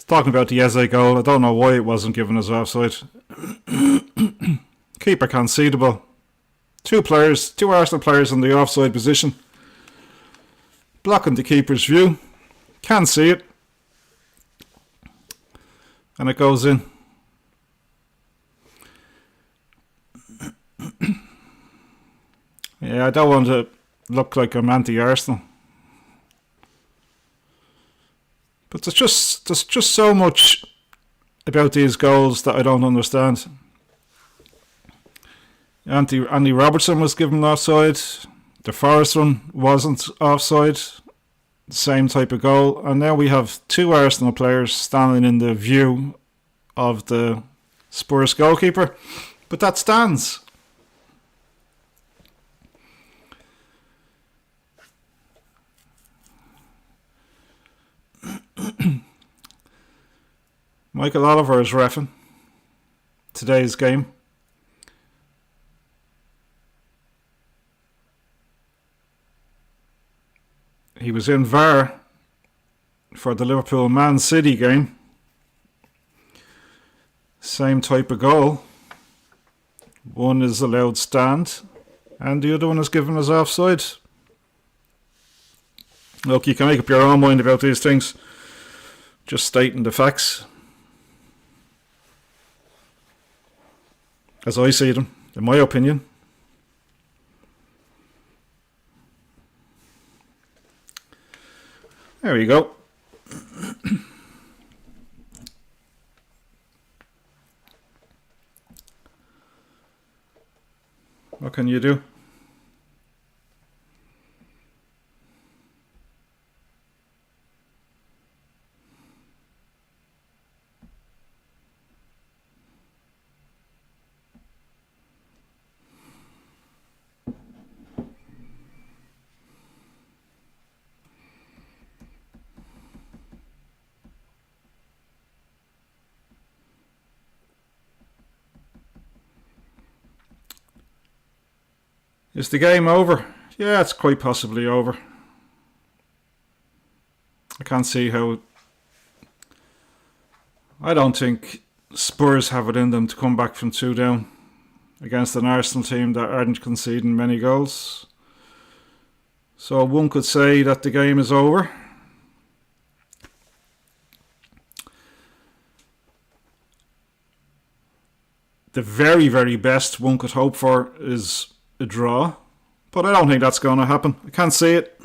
Talking about the Eze goal, I don't know why it wasn't given as offside. Keeper can't see the ball. Two Arsenal players in the offside position. Blocking the keeper's view. Can't see it. And it goes in. Yeah, I don't want to look like I'm anti-Arsenal. But there's just so much about these goals that I don't understand. Andy Robertson was given offside. The Forest one wasn't offside. The same type of goal. And now we have two Arsenal players standing in the view of the Spurs goalkeeper. But that stands. Michael Oliver is reffing today's game. He was in VAR for the Liverpool Man City game. Same type of goal. One is allowed stand and the other one is given as offside. Look, you can make up your own mind about these things. Just stating the facts as I see them, in my opinion. There you go. What can you do? Is the game over? Yeah, it's quite possibly over. I can't see how... I don't think Spurs have it in them to come back from 2 down against an Arsenal team that aren't conceding many goals. So one could say that the game is over. The very, very best one could hope for is a draw, but I don't think that's going to happen. I can't see it.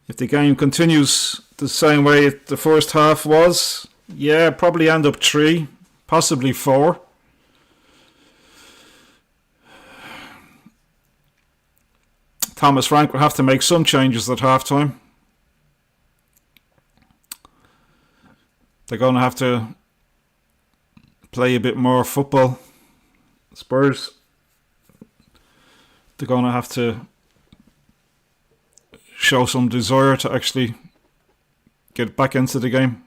If the game continues the same way the first half was, yeah, probably end up 3, possibly 4. Thomas Frank will have to make some changes at half-time. They're going to have to play a bit more football. Spurs, they're going to have to show some desire to actually get back into the game.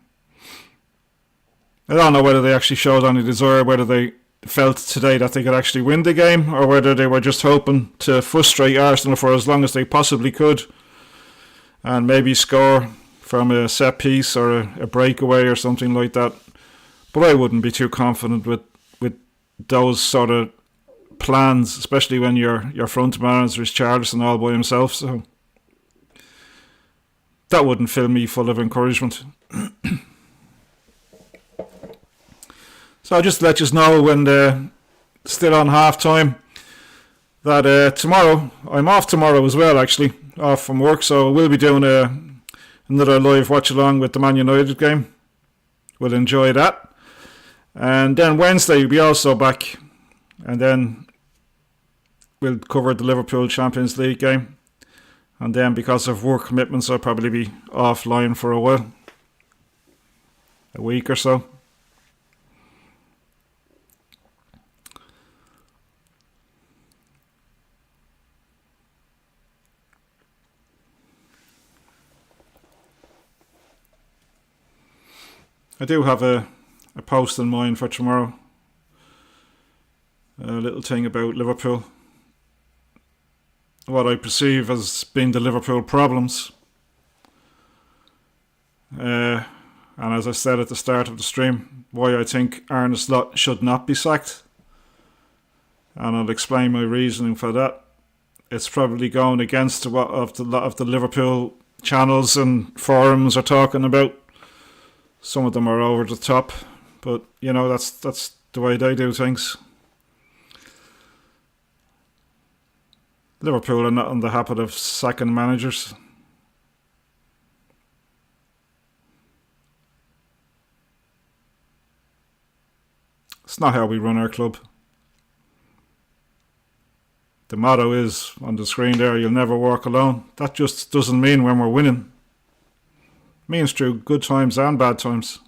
I don't know whether they actually showed any desire, whether they felt today that they could actually win the game, or whether they were just hoping to frustrate Arsenal for as long as they possibly could and maybe score from a set piece or a breakaway or something like that. But I wouldn't be too confident with those sort of plans, especially when your front manager is Charleston all by himself. So that wouldn't fill me full of encouragement. So I'll just let you know when they're still on half time that tomorrow, I'm off tomorrow as well, actually, off from work, so we'll be doing another live watch along with the Man United game. We'll enjoy that. And then Wednesday we'll be also back, and then we'll cover the Liverpool Champions League game. And then because of work commitments I'll probably be offline for a while, a week or so. I do have a post in mind for tomorrow. A little thing about Liverpool. What I perceive as being the Liverpool problems. And as I said at the start of the stream, why I think Arne Slot should not be sacked. And I'll explain my reasoning for that. It's probably going against what a lot of the Liverpool channels and forums are talking about. Some of them are over the top, but you know that's the way they do things. Liverpool are not in the habit of sacking managers. It's not how we run our club. The motto is on the screen there, you'll never walk alone. That just doesn't mean when we're winning. It means through good times and bad times.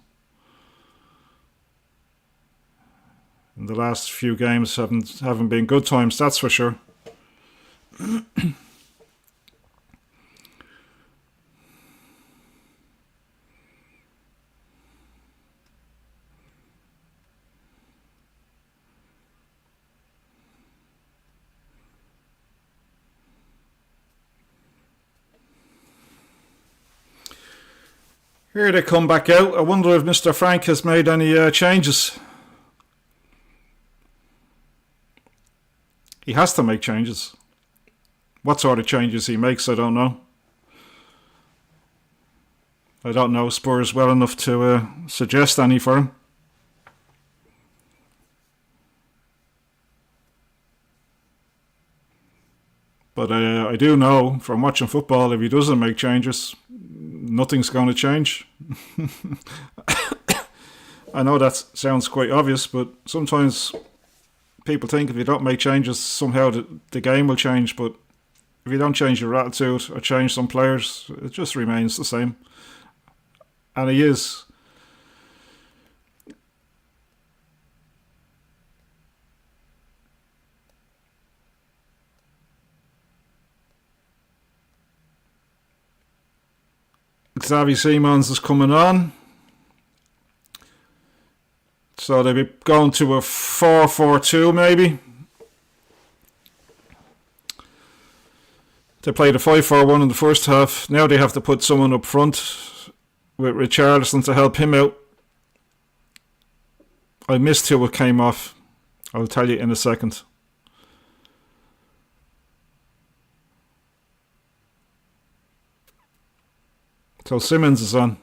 And the last few games haven't been good times, that's for sure. Here they come back out. I wonder if Mr. Frank has made any changes. He has to make changes. What sort of changes he makes, I don't know. I don't know Spurs well enough to suggest any for him. But I do know from watching football, if he doesn't make changes, nothing's going to change. I know that sounds quite obvious, but sometimes people think if you don't make changes, somehow the game will change. But if you don't change your attitude or change some players, it just remains the same. And he is. Xavi Simons is coming on. So they'll be going to a 4-4-2 maybe. They played a 5-4-1 in the first half. Now they have to put someone up front with Richarlison to help him out. I missed who it came off. I'll tell you in a second. So Simmons is on.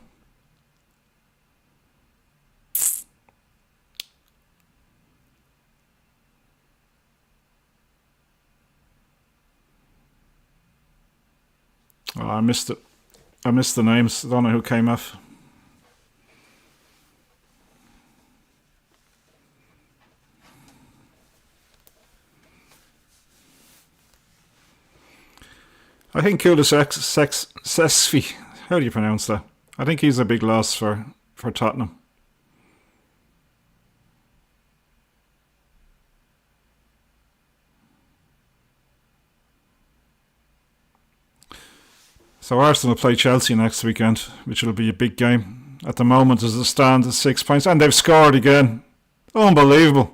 Oh, I missed it. I missed the names. I don't know who came off. I think Kulusevski. How do you pronounce that? I think he's a big loss for Tottenham. So Arsenal play Chelsea next weekend, which will be a big game. At the moment, as it stands, it's 6 points, and they've scored again. Unbelievable.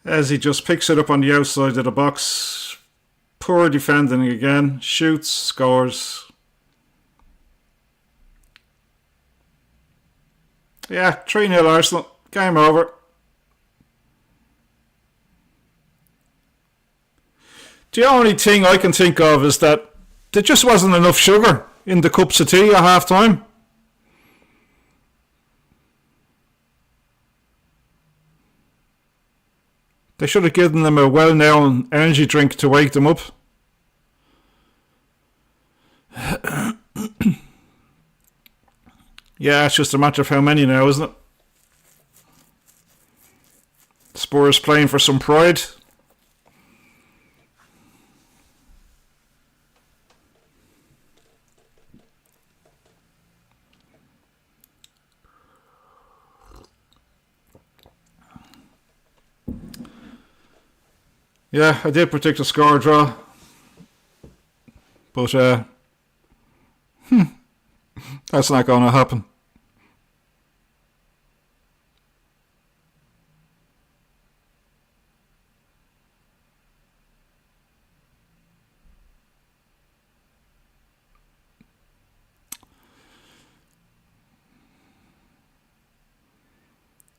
As he just picks it up on the outside of the box. Poor defending again. Shoots, scores. Yeah, 3-0 Arsenal. Game over. The only thing I can think of is that there just wasn't enough sugar in the cups of tea at half time. They should have given them a well-known energy drink to wake them up. Yeah, it's just a matter of how many now, isn't it? Spurs playing for some pride. Yeah, I did predict a score draw. But that's not going to happen.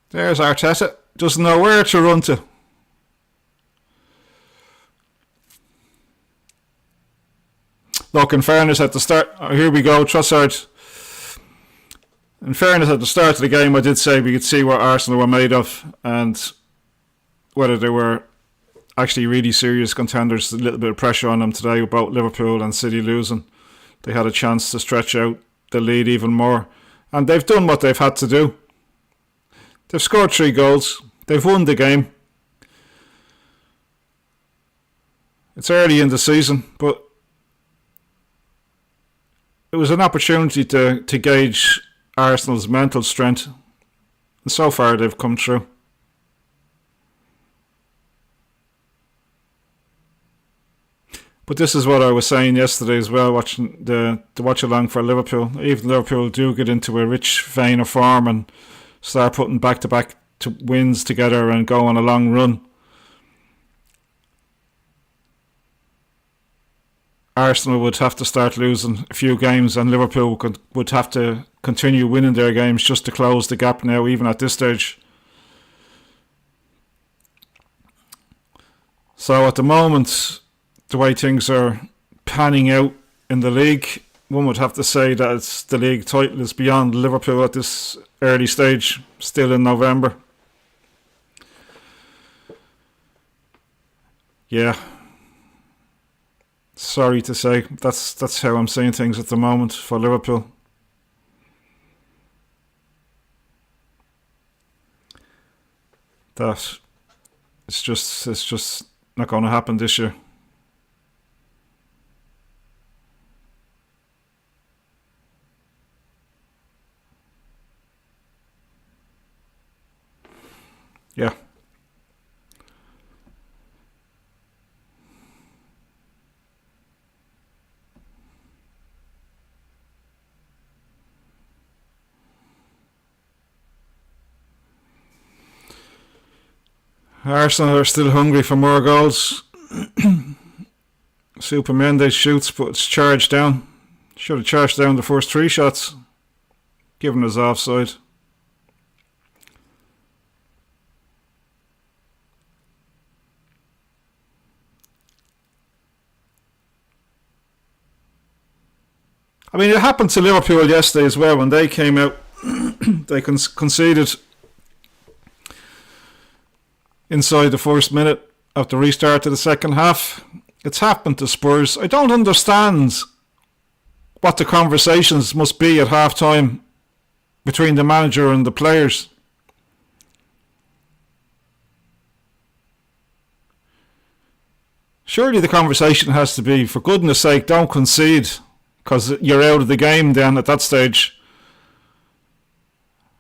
There's Arteta. Doesn't know where to run to. Look, in fairness, at the start... here we go, Trossard. In fairness, at the start of the game, I did say we could see what Arsenal were made of and whether they were actually really serious contenders. A little bit of pressure on them today about Liverpool and City losing. They had a chance to stretch out the lead even more. And they've done what they've had to do. They've scored 3 goals. They've won the game. It's early in the season, but it was an opportunity to gauge Arsenal's mental strength. And so far they've come through. But this is what I was saying yesterday as well, watching the watch along for Liverpool. Even Liverpool do get into a rich vein of form and start putting back-to-back wins together and go on a long run. Arsenal would have to start losing a few games and Liverpool would have to continue winning their games just to close the gap now, even at this stage. So at the moment, the way things are panning out in the league, one would have to say that the league title is beyond Liverpool at this early stage, still in November. Yeah. Sorry to say, that's how I'm seeing things at the moment for Liverpool. That it's just not going to happen this year. Yeah. Arsenal are still hungry for more goals. Supermendes shoots, but it's charged down. Should have charged down the first 3 shots. Given us offside. I mean, it happened to Liverpool yesterday as well when they came out. They conceded inside the first minute of the restart of the second half. It's happened to Spurs. I don't understand what the conversations must be at half time between the manager and the players. Surely the conversation has to be, for goodness sake, don't concede, because you're out of the game then at that stage.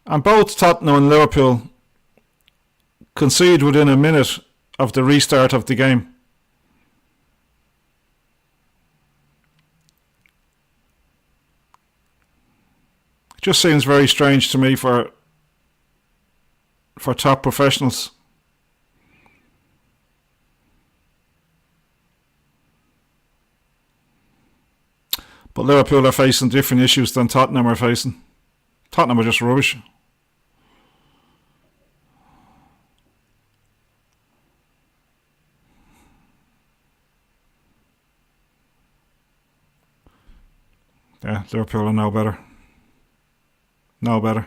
And both Tottenham and Liverpool concede within a minute of the restart of the game. It just seems very strange to me for top professionals. But Liverpool are facing different issues than Tottenham are facing. Tottenham are just rubbish. Yeah, Liverpool are no better. No better.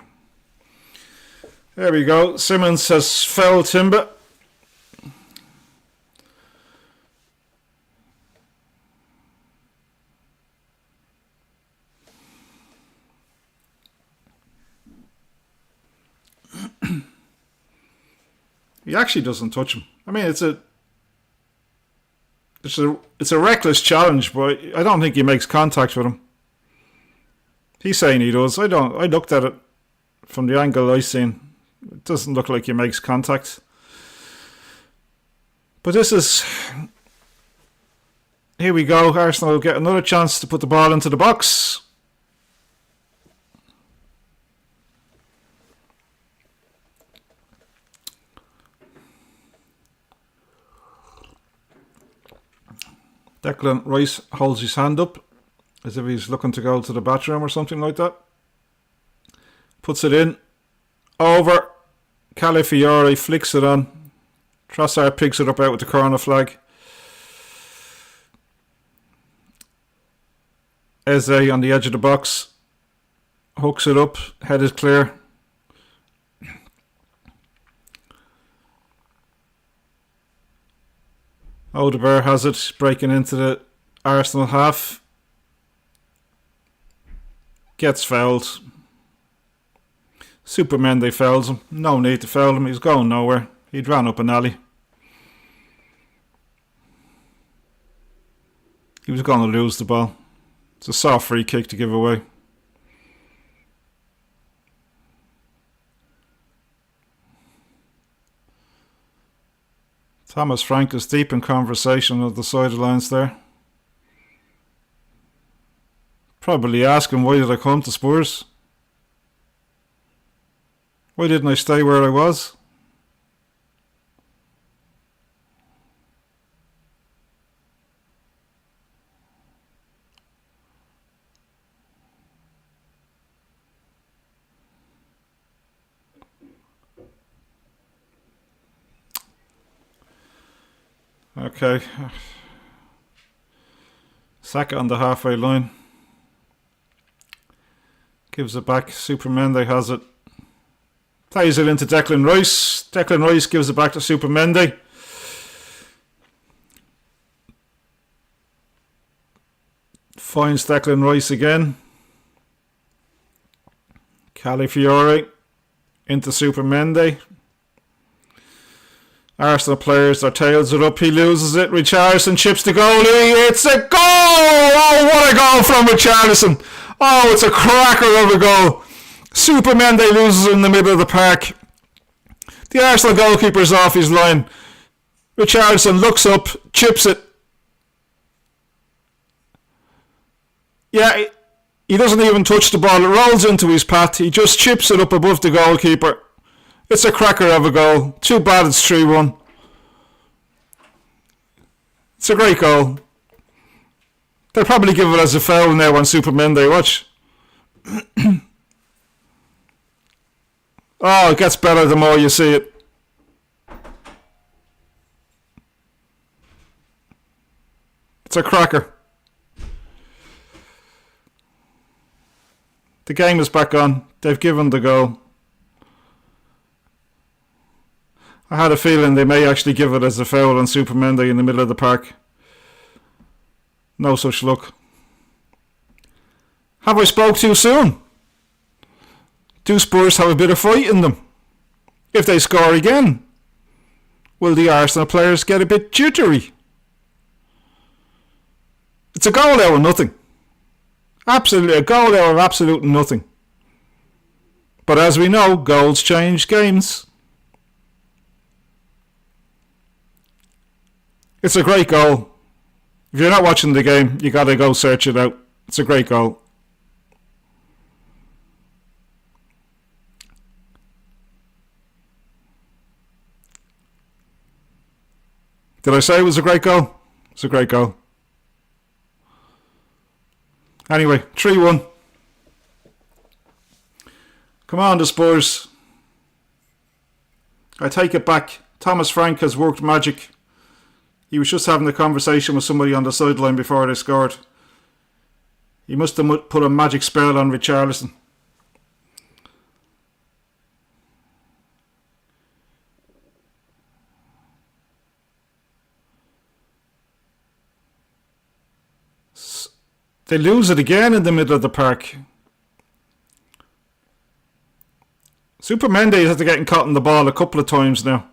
There we go. Simmons has fouled Timber. He actually doesn't touch him. I mean, it's a reckless challenge, but I don't think he makes contact with him. He's saying he does. I don't. I looked at it from the angle I seen. It doesn't look like he makes contact. But this is... Here we go. Arsenal will get another chance to put the ball into the box. Declan Rice holds his hand up as if he's looking to go to the bathroom or something like that. Puts it in. Over. Calafiore flicks it on. Trossard picks it up out with the corner flag. Eze on the edge of the box. Hooks it up. Head is clear. Odegaard has it. Breaking into the Arsenal half. Gets fouled. Supermendy fouls him. No need to foul him. He's going nowhere. He'd ran up an alley. He was going to lose the ball. It's a soft free kick to give away. Thomas Frank is deep in conversation at the sidelines there. Probably asking, why did I come to Spurs? Why didn't I stay where I was? Okay. Saka on the halfway line. Gives it back. Supermendy has it. Plays it into Declan Rice. Declan Rice gives it back to Supermendy. Finds Declan Rice again. Calafiore into Supermendy. Arsenal players, their tails are up. He loses it. Richarlison chips the goalie. It's a goal! Oh, what a goal from Richarlison! Oh, it's a cracker of a goal. Supermendy loses in the middle of the park. The Arsenal goalkeeper's off his line. Richarlison looks up, chips it. Yeah, he doesn't even touch the ball. It rolls into his path. He just chips it up above the goalkeeper. It's a cracker of a goal. Too bad it's 3-1. It's a great goal. They'll probably give it as a foul now on Supermendy. Watch. Oh, it gets better the more you see it. It's a cracker. The game is back on. They've given the goal. I had a feeling they may actually give it as a foul on Supermendy in the middle of the park. No such luck. Have I spoke too soon? Do Spurs have a bit of fight in them? If they score again, will the Arsenal players get a bit jittery? It's a goal out of nothing. Absolutely, a goal out of absolute nothing. But as we know, goals change games. It's a great goal. If you're not watching the game, you gotta go search it out. It's a great goal. Did I say it was a great goal? It's a great goal. Anyway, 3-1. Come on, the Spurs. I take it back. Thomas Frank has worked magic. He was just having a conversation with somebody on the sideline before they scored. He must have put a magic spell on Richarlison. They lose it again in the middle of the park. Supermendy has to getting caught in the ball a couple of times now.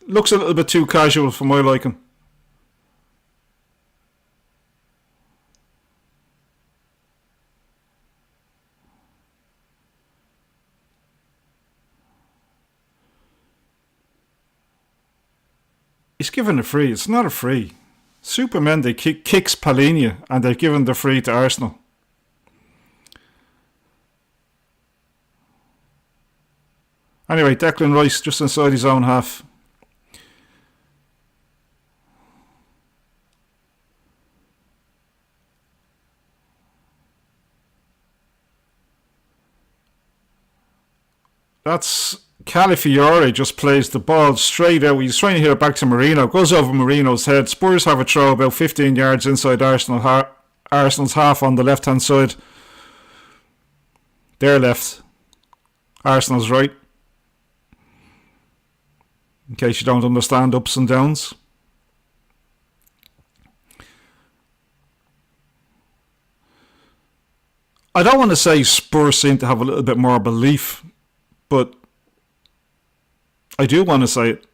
Looks a little bit too casual for my liking. He's given a free. It's not a free. Superman, they kicks Palhinha and they've given the free to Arsenal. Anyway, Declan Rice just inside his own half. That's Calafiore just plays the ball straight out. He's trying to hit it back to Marino. Goes over Marino's head. Spurs have a throw about 15 yards inside Arsenal's half on the left-hand side. Their left. Arsenal's right. In case you don't understand ups and downs. I don't want to say Spurs seem to have a little bit more belief, but I do want to say it.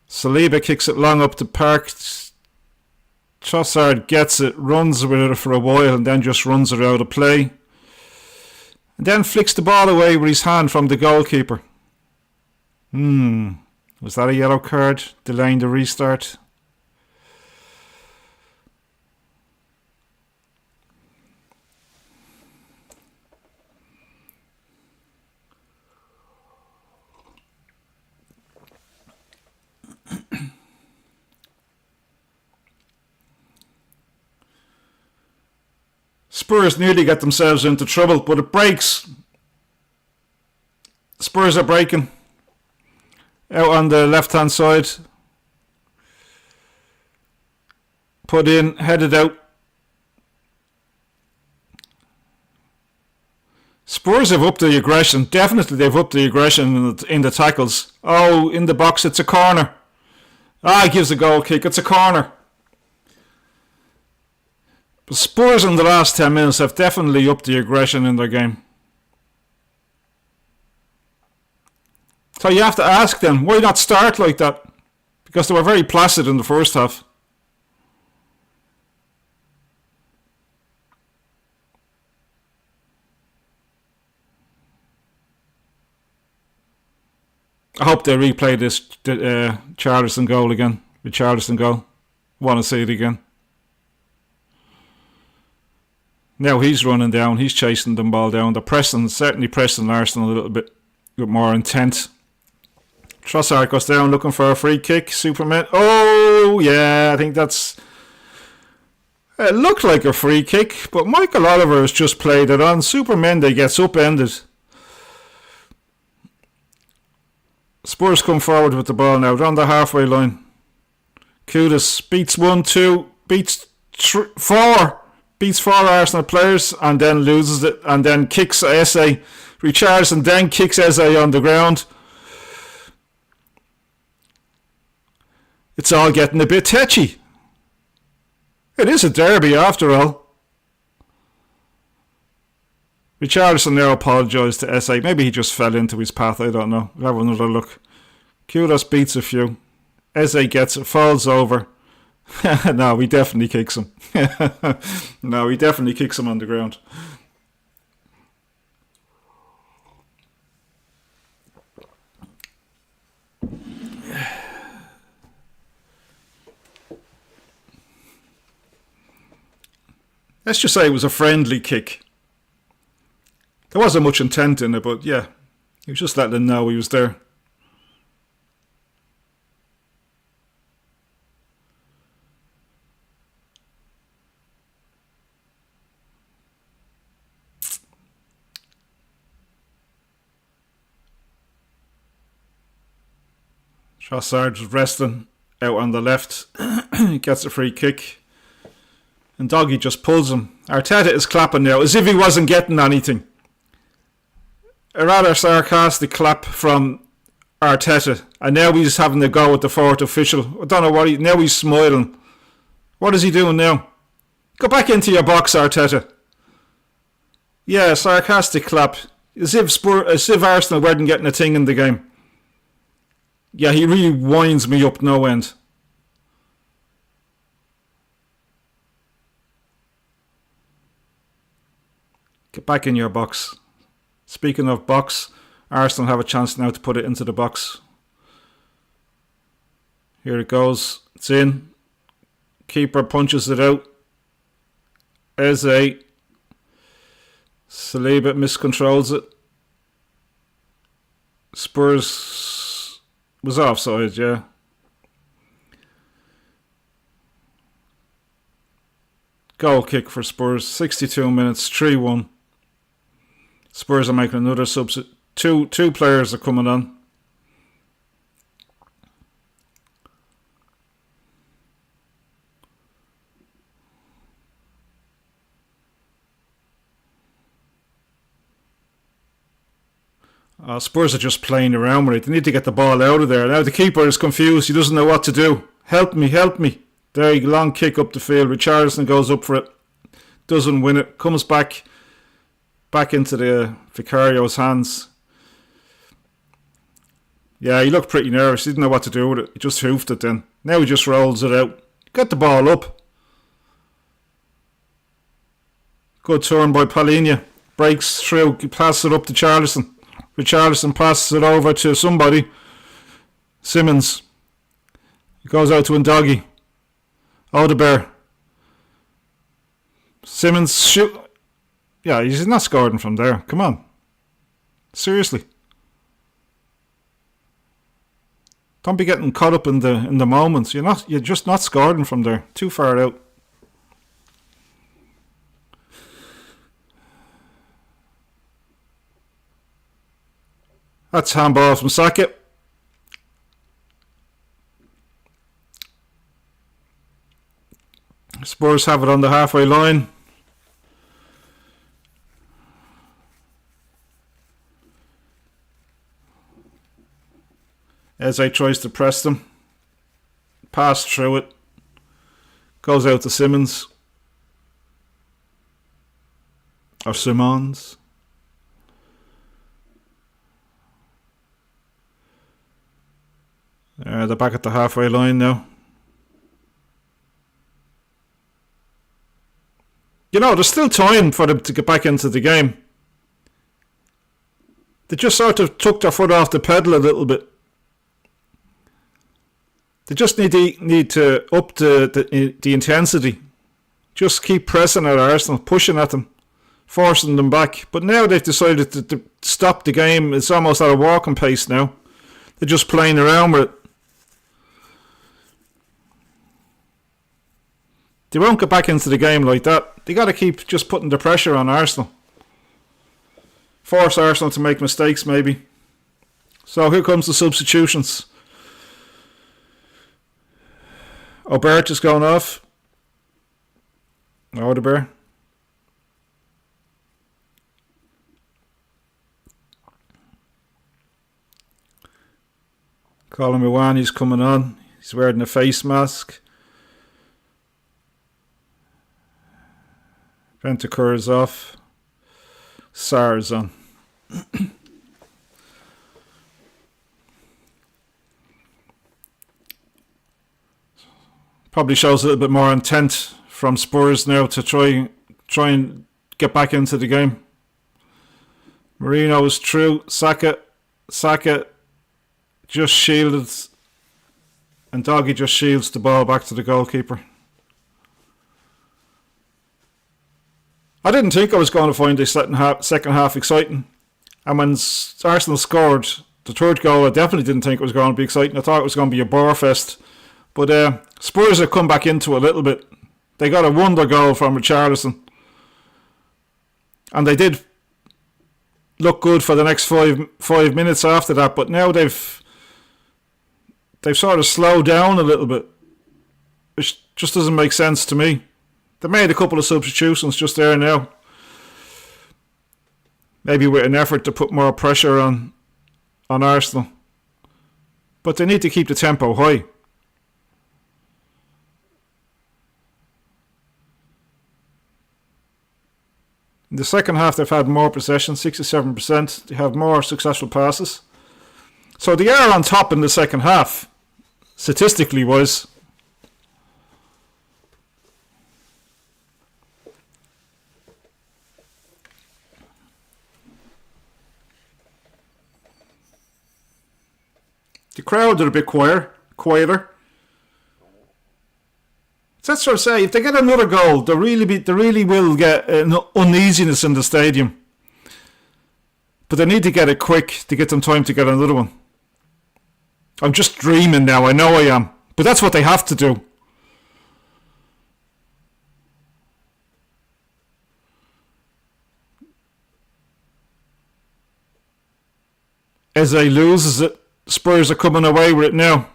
Saliba kicks it long up the park. Trossard gets it, runs with it for a while and then just runs it out of play. And then flicks the ball away with his hand from the goalkeeper. Was that a yellow card? Delaying the restart? Spurs nearly get themselves into trouble, but it breaks. Spurs are breaking. Out on the left-hand side. Put in, headed out. Spurs have upped the aggression. Definitely they've upped the aggression in the tackles. Oh, in the box, it's a corner. He gives a goal kick. It's a corner. But Spurs in the last 10 minutes have definitely upped the aggression in their game. So you have to ask them, why not start like that? Because they were very placid in the first half. I hope they replay this Charleston goal again. The Charleston goal. Want to see it again. Now he's running down. He's chasing the ball down. They're certainly pressing Arsenal a little bit with more intent. Trossard goes down looking for a free kick. Superman. Oh, yeah. I think that's... It looked like a free kick, but Michael Oliver has just played it on. Supermende gets upended. Spurs come forward with the ball now. They're on the halfway line. Kudus beats 1-2. Beats 4. Beats 4 Arsenal players and then loses it and then kicks Eze. Richarlison then kicks Eze on the ground. It's all getting a bit tetchy. It is a derby after all. Richarlison now apologised to Eze. Maybe he just fell into his path, I don't know. We'll have another look. Kudos beats a few. Eze gets it, falls over. No, he definitely kicks him. No, he definitely kicks him on the ground. Let's just say it was a friendly kick. There wasn't much intent in it, but yeah, he was just letting them know he was there. Trossard's wrestling out on the left. He gets a free kick. And Doggy just pulls him. Arteta is clapping now as if he wasn't getting anything. A rather sarcastic clap from Arteta. And now he's having to go with the fourth official. I don't know what now he's smiling. What is he doing now? Go back into your box, Arteta. Yeah, sarcastic clap. As if Arsenal weren't getting a thing in the game. Yeah, he really winds me up no end. Get back in your box. Speaking of box, Arsenal have a chance now to put it into the box. Here it goes. It's in. Keeper punches it out. Eze. Saliba miscontrols it. Spurs was offside, yeah. Goal kick for Spurs. 62 minutes, 3-1. Spurs are making another substitute. Two players are coming on. Spurs are just playing around with it. They need to get the ball out of there. Now the keeper is confused. He doesn't know what to do. Help me, help me. There, long kick up the field. Richarlison goes up for it. Doesn't win it. Comes back into the Vicario's hands. Yeah, he looked pretty nervous. He didn't know what to do with it. He just hoofed it then. Now he just rolls it out. Get the ball up. Good turn by Palhinha. Breaks through. Passes it up to Richarlison. Richarlison passes it over to somebody. Simmons. He goes out to Ndoggy. Odegaard. Simmons shoot. Yeah, he's not scoring from there. Come on. Seriously. Don't be getting caught up in the moments. You're just not scoring from there. Too far out. That's handball from Saka. Spurs have it on the halfway line. Eze tries to press them. Pass through it. Goes out to Simmons. Or Simons. They're back at the halfway line now. There's still time for them to get back into the game. They just sort of took their foot off the pedal a little bit. They just need to up the intensity. Just keep pressing at Arsenal, pushing at them, forcing them back. But now they've decided to stop the game. It's almost at a walking pace now. They're just playing around with it. They won't get back into the game like that. They got to keep just putting the pressure on Arsenal. Force Arsenal to make mistakes, maybe. So here comes the substitutions. Odegaard is going off. Odegaard. Colin Mwani's coming on. He's wearing a face mask. Banter is off. Sar's on. Probably shows a little bit more intent from Spurs now to try and get back into the game. Marino is through. Saka just shielded, and Doggy just shields the ball back to the goalkeeper. I didn't think I was going to find this second half exciting. And when Arsenal scored the third goal, I definitely didn't think it was going to be exciting. I thought it was going to be a bore fest. But Spurs have come back into it a little bit. They got a wonder goal from Richarlison. And they did look good for the next five minutes after that. But now they've sort of slowed down a little bit. Which just doesn't make sense to me. They made a couple of substitutions just there now. Maybe with an effort to put more pressure on Arsenal. But they need to keep the tempo high. the second half, they've had more possession, 67%. They have more successful passes. So they are on top in the second half, statistically wise. The crowd are a bit quieter. That's what I say. If they get another goal, they really will get an uneasiness in the stadium. But they need to get it quick to get them time to get another one. I'm just dreaming now. I know I am, but that's what they have to do. As they loses it, Spurs are coming away with it now.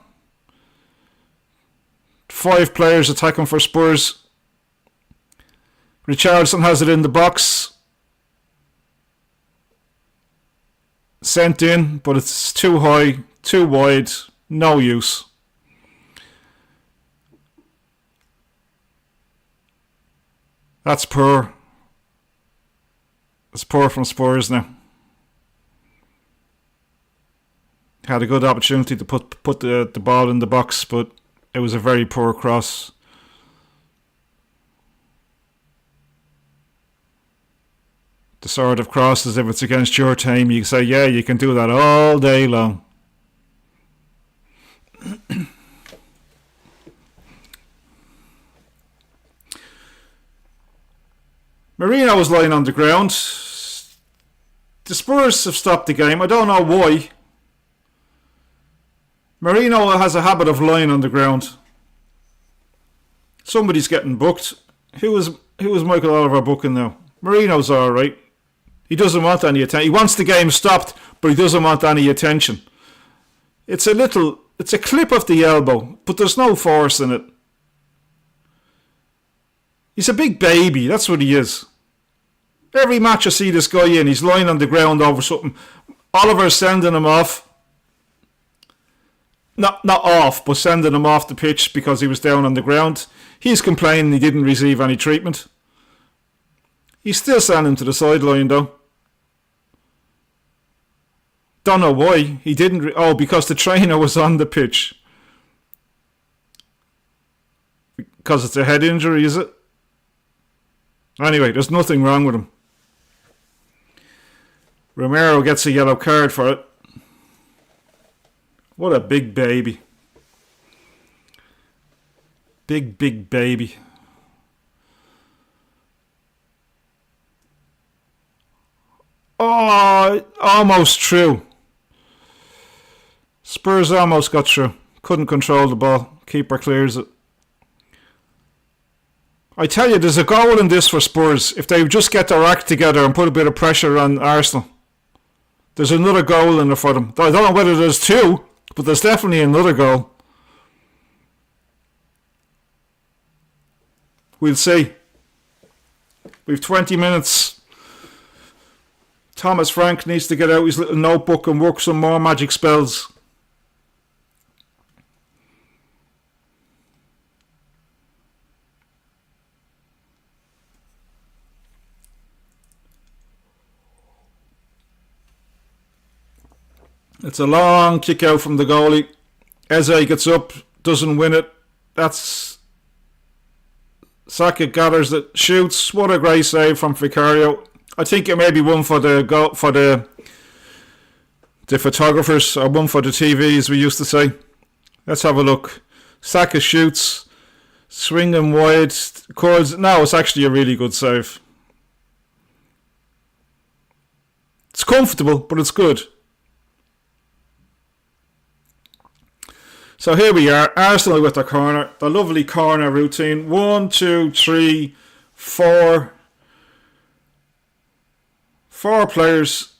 5 players attacking for Spurs. Richarlison has it in the box. Sent in, but it's too high, too wide, no use. That's poor. It's poor from Spurs now. Had a good opportunity to put the ball in the box, but it was a very poor cross. The sort of crosses, if it's against your team, you can say, yeah, you can do that all day long. Marino was lying on the ground. The Spurs have stopped the game. I don't know why. Marino has a habit of lying on the ground. Somebody's getting booked. Who was Michael Oliver booking now? Marino's alright. He doesn't want any attention. He wants the game stopped, but he doesn't want any attention. It's a clip of the elbow, but there's no force in it. He's a big baby, that's what he is. Every match I see this guy in, he's lying on the ground over something. Oliver's sending him off. Not off, but sending him off the pitch because he was down on the ground. He's complaining he didn't receive any treatment. He's still sending him to the sideline though. Don't know why. He didn't... because the trainer was on the pitch. Because it's a head injury, is it? Anyway, there's nothing wrong with him. Romero gets a yellow card for it. What a big baby. Big baby. Oh, almost through. Spurs almost got through. Couldn't control the ball. Keeper clears it. I tell you, there's a goal in this for Spurs. If they just get their act together and put a bit of pressure on Arsenal, there's another goal in there for them. I don't know whether there's 2, but there's definitely another goal. We'll see. We've 20 minutes. Thomas Frank needs to get out his little notebook and work some more magic spells. It's a long kick out from the goalie. Eze gets up, doesn't win it. That's Saka gathers it, shoots. What a great save from Vicario. I think it may be one for the photographers, or one for the TVs, we used to say. Let's have a look. Saka shoots, swinging wide, curls. No, it's actually a really good save. It's comfortable, but it's good. So here we are, Arsenal with the corner, the lovely corner routine. 1, 2, 3, 4. 4 players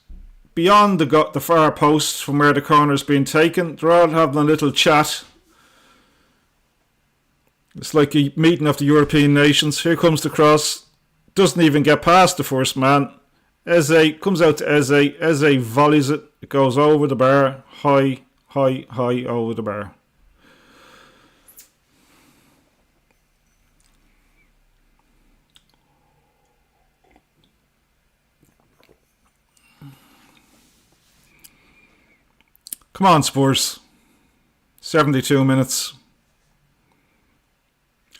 beyond the far post from where the corner's been taken. They're all having a little chat. It's like a meeting of the European nations. Here comes the cross. Doesn't even get past the first man. Eze comes out to Eze. Eze volleys it. It goes over the bar. High over the bar. Come on, Spurs. 72 minutes.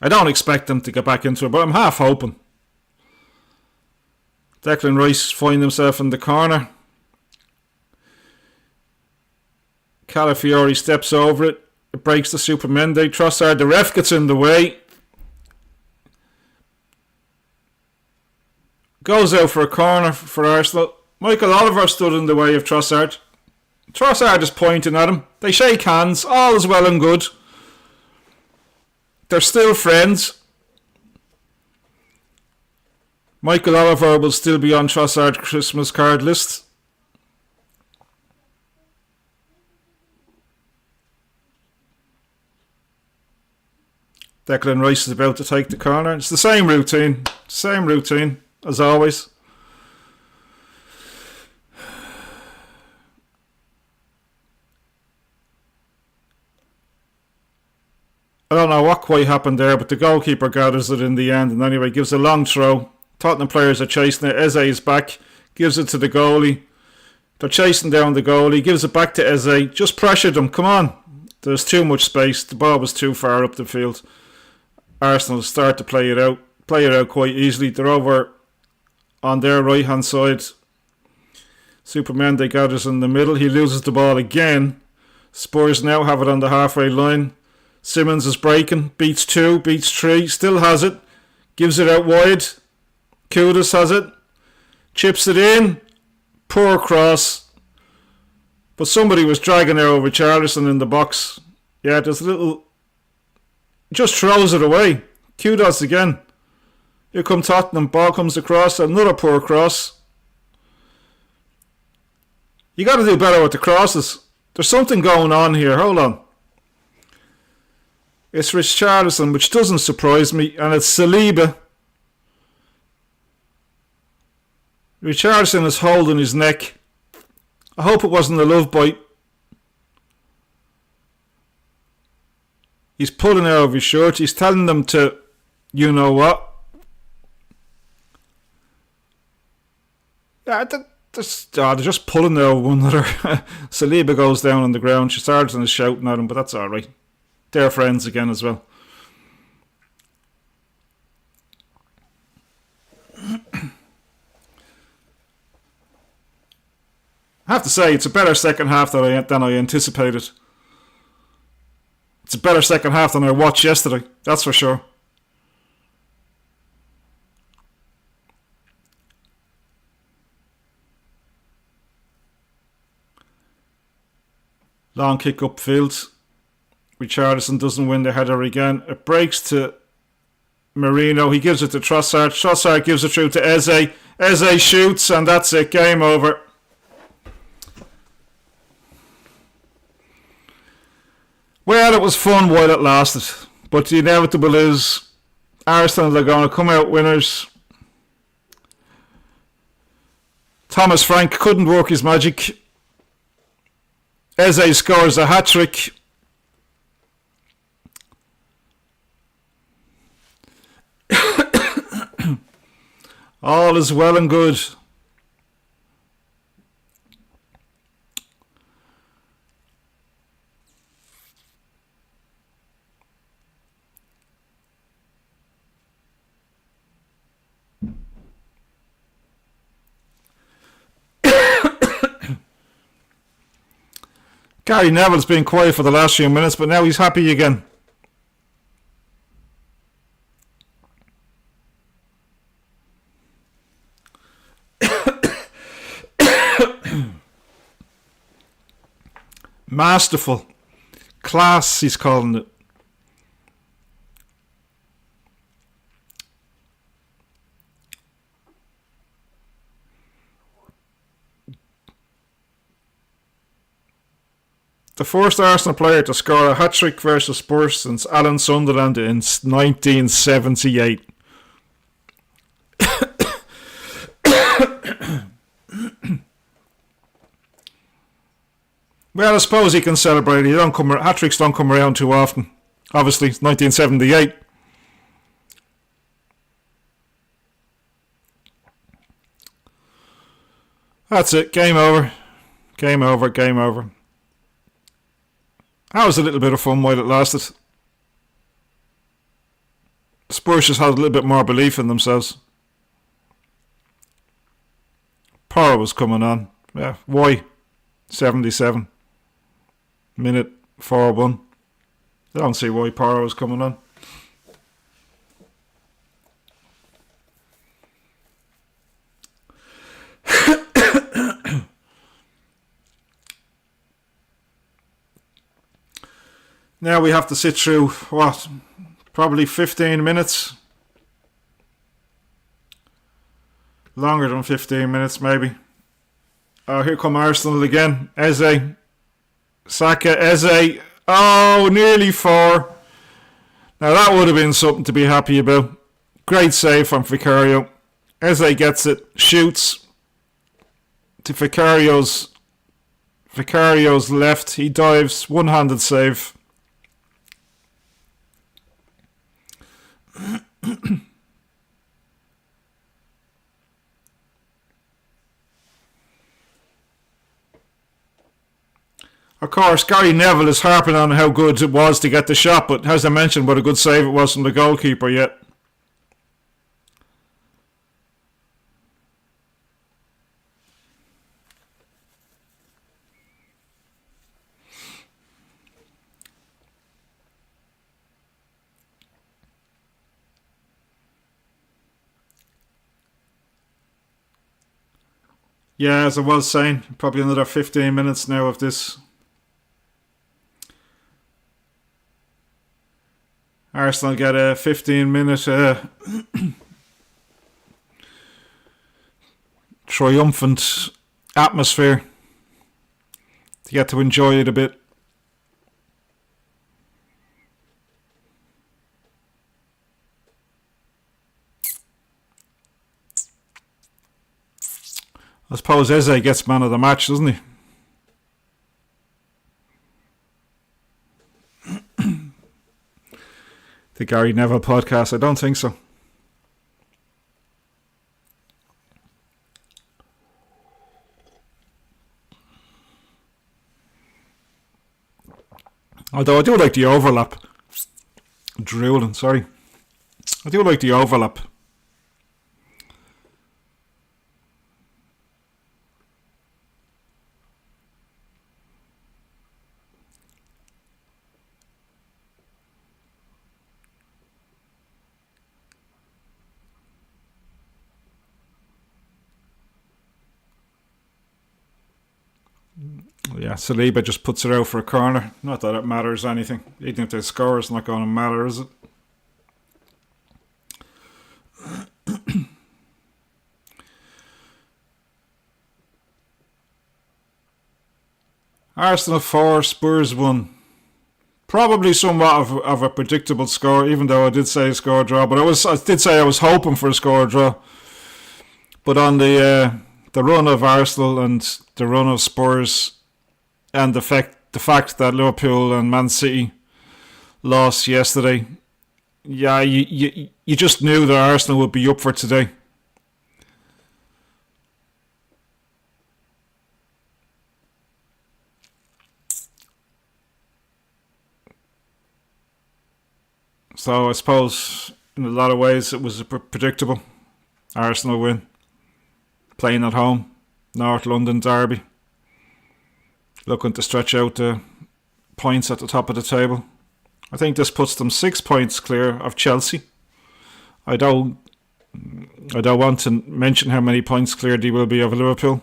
I don't expect them to get back into it, but I'm half hoping. Declan Rice finds himself in the corner. Calafiori steps over it. It breaks the Supermende. Trossard, the ref gets in the way. Goes out for a corner for Arsenal. Michael Oliver stood in the way of Trossard. Trossard is pointing at him. They shake hands. All is well and good. They're still friends. Michael Oliver will still be on Trossard's Christmas card list. Declan Rice is about to take the corner. It's the same routine. Same routine as always. I don't know what quite happened there, but the goalkeeper gathers it in the end and anyway gives a long throw. Tottenham players are chasing it. Eze is back. Gives it to the goalie. They're chasing down the goalie. Gives it back to Eze. Just pressured them. Come on. There's too much space. The ball was too far up the field. Arsenal start to play it out. Play it out quite easily. They're over on their right hand side. Supermende gathers in the middle. He loses the ball again. Spurs now have it on the halfway line. Simmons is breaking. Beats 2. Beats 3. Still has it. Gives it out wide. Kudus has it. Chips it in. Poor cross. But somebody was dragging there over Richarlison in the box. Yeah, there's a little... Just throws it away. Kudus again. Here come Tottenham. Ball comes across. Another poor cross. You got to do better with the crosses. There's something going on here. Hold on. It's Richarlison, which doesn't surprise me. And it's Saliba. Richarlison is holding his neck. I hope it wasn't a love bite. He's pulling out of his shirt. He's telling them to, you know what. Yeah, they're just pulling out one another. Saliba goes down on the ground. Richarlison is shouting at him, but that's alright. They're friends again as well. I have to say, it's a better second half than I anticipated. It's a better second half than I watched yesterday, that's for sure. Long kick upfield. Richarlison doesn't win the header again. It breaks to Marino. He gives it to Trossard. Trossard gives it through to Eze. Eze shoots and that's it. Game over. Well, it was fun while it lasted. But the inevitable is Arsenal are going to come out winners. Thomas Frank couldn't work his magic. Eze scores a hat-trick. All is well and good. Gary Neville's been quiet for the last few minutes, but now he's happy again. Masterful. Class, he's calling it. The first Arsenal player to score a hat-trick versus Spurs since Alan Sunderland in 1978. Well, I suppose he can celebrate. Hat-tricks don't come around too often. Obviously, it's 1978. That's it. Game over. Game over. Game over. That was a little bit of fun while it lasted. Spurs just had a little bit more belief in themselves. Power was coming on. Yeah, why? 77. Minute 4-1. I don't see why Power was coming on. Now we have to sit through, what, probably 15 minutes? Longer than 15 minutes, maybe. Oh, here come Arsenal again. Eze. Saka, Eze. Oh, nearly 4. Now that would have been something to be happy about. Great save from Vicario. Eze gets it, shoots to Vicario's left. He dives, one-handed save. Of course, Gary Neville is harping on how good it was to get the shot, but as I mentioned, what a good save it was from the goalkeeper yet. Yeah, as I was saying, probably another 15 minutes now of this. Arsenal get a 15-minute triumphant atmosphere to get to enjoy it a bit. I suppose Eze gets man of the match, doesn't he? The Gary Neville podcast? I don't think so. Although I do like the overlap. Drooling, sorry. I do like the overlap. Yeah, Saliba just puts it out for a corner. Not that it matters anything. Even if they score, it's not going to matter, is it? Arsenal 4, Spurs 1. Probably somewhat of a predictable score, even though I did say a score draw. But I did say I was hoping for a score draw. But on the run of Arsenal and the run of Spurs, and the fact that Liverpool and Man City lost yesterday, yeah, you just knew that Arsenal would be up for today. So I suppose in a lot of ways it was predictable. Arsenal win. Playing at home. North London derby. Looking to stretch out the points at the top of the table. I think this puts them 6 points clear of Chelsea. I don't want to mention how many points clear they will be of Liverpool.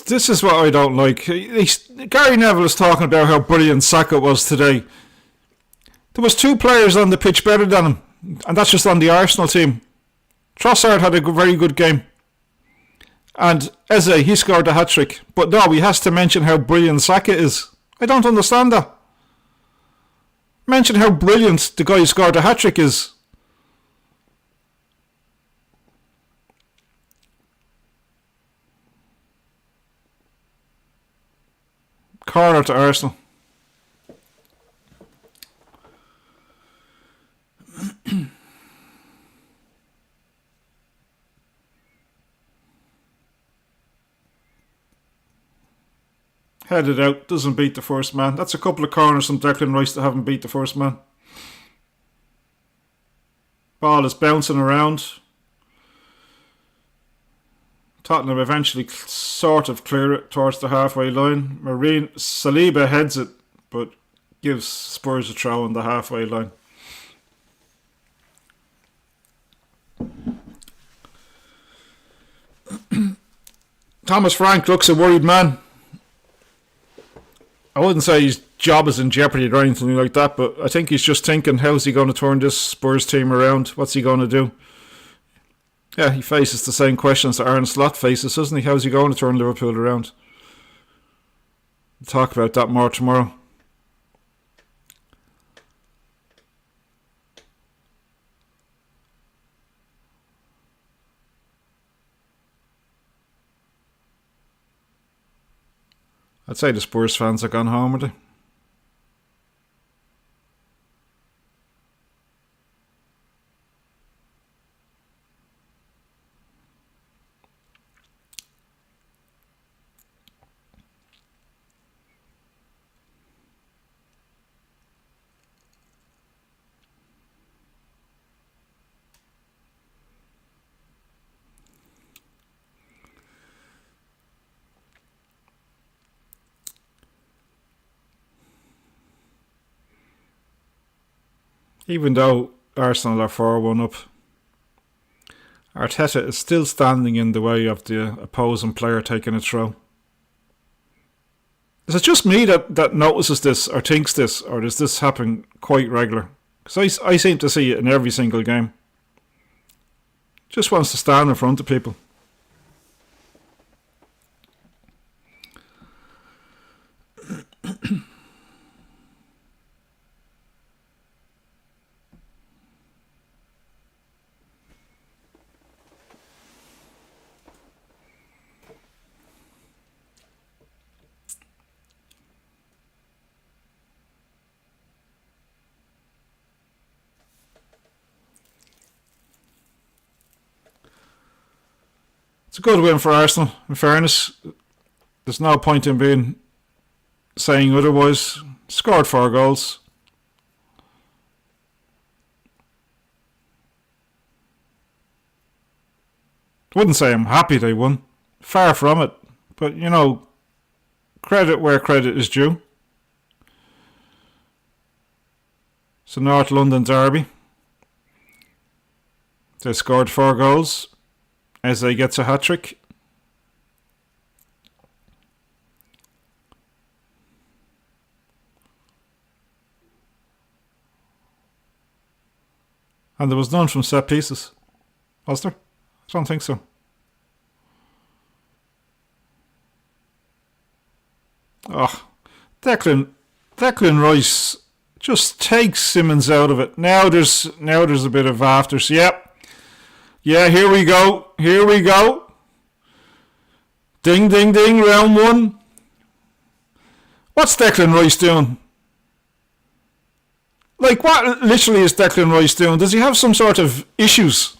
This is what I don't like. Gary Neville is talking about how brilliant Saka was today. There was 2 players on the pitch better than him, and that's just on the Arsenal team. Trossard had a very good game, and Eze, he scored a hat-trick. But no, he has to mention how brilliant Saka is. I don't understand that. Mention how brilliant the guy who scored a hat-trick is. Corner to Arsenal. Headed out, doesn't beat the first man. That's a couple of corners from Declan Rice that haven't beat the first man. Ball is bouncing around. Tottenham eventually sort of clear it towards the halfway line. Saliba heads it, but gives Spurs a throw on the halfway line. Thomas Frank looks a worried man. I wouldn't say his job is in jeopardy or anything like that, but I think he's just thinking, how's he going to turn this Spurs team around? What's he going to do? Yeah, he faces the same questions that Arne Slot faces, doesn't he? How's he going to turn Liverpool around? We'll talk about that more tomorrow. I'd say the Spurs fans are gone home, are they? Even though Arsenal are 4-1 up, Arteta is still standing in the way of the opposing player taking a throw. Is it just me that notices this or thinks this, or does this happen quite regular? Because I seem to see it in every single game. Just wants to stand in front of people. It's a good win for Arsenal, in fairness. There's no point in being saying otherwise. Scored 4 goals. Wouldn't say I'm happy they won. Far from it. But, you know, credit where credit is due. It's a North London derby. They scored 4 goals. Eze gets a hat-trick. And there was none from set pieces. Was there? I don't think so. Oh, Declan Rice just takes Simmons out of it. Now there's a bit of afters. Yep. Yeah, here we go. Ding, ding, ding, round 1. What's Declan Rice doing? Like, what literally is Declan Rice doing? Does he have some sort of issues?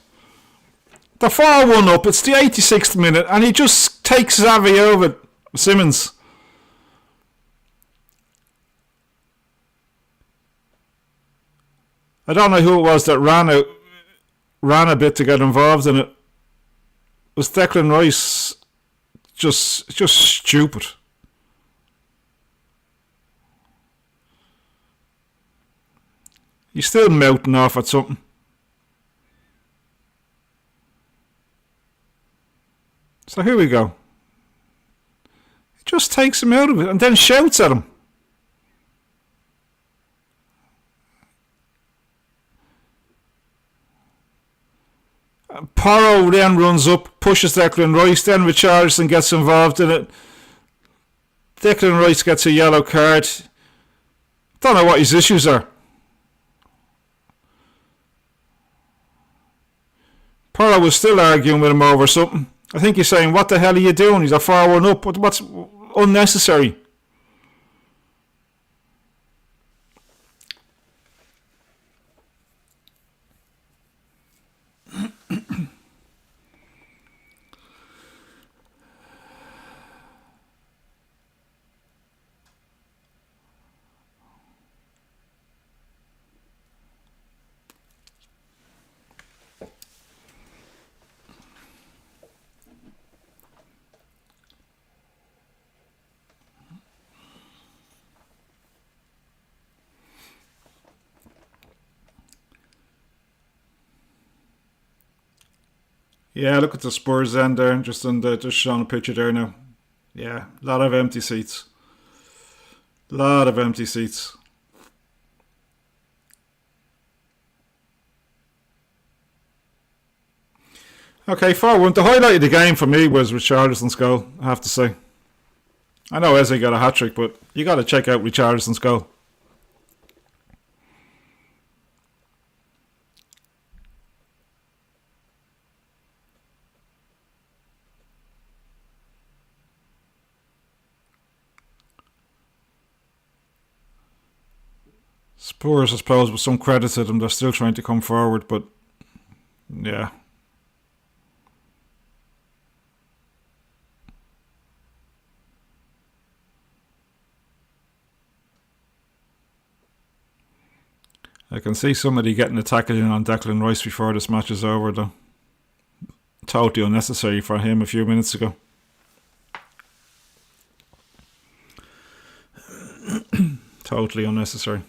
They're 4-1 up, it's the 86th minute, and he just takes Xavi over Simmons. I don't know who it was that ran a bit to get involved in it. Was Declan Rice just stupid? He's still mouthing off at something. So here we go. He just takes him out of it and then shouts at him. Porro then runs up, pushes Declan Rice, then Richarlison gets involved in it. Declan Rice gets a yellow card. Don't know what his issues are. Porro was still arguing with him over something. I think he's saying, what the hell are you doing? He's a 4-1 up. What's unnecessary? Yeah, look at the Spurs end there, just showing a picture there now. Yeah, a lot of empty seats. Lot of empty seats. Okay, forward. The highlight of the game for me was Richarlison's goal, I have to say. I know Eze got a hat-trick, but you got to check out Richarlison's goal. Spurs, I suppose, with some credit to them, they're still trying to come forward, but yeah. I can see somebody getting a tackle in on Declan Rice before this match is over, though. Totally unnecessary for him a few minutes ago. Totally unnecessary.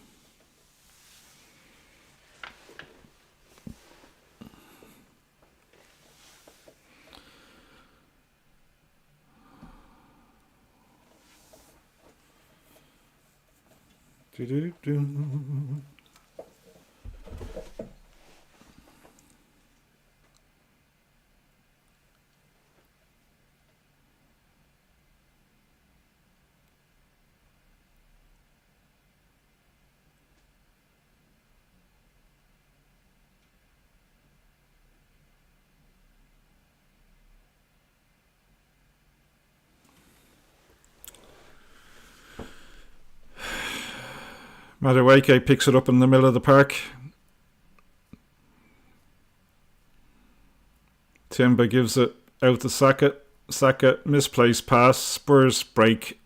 Madueke picks it up in the middle of the park. Timber gives it out to Saka. Saka, misplaced pass. Spurs break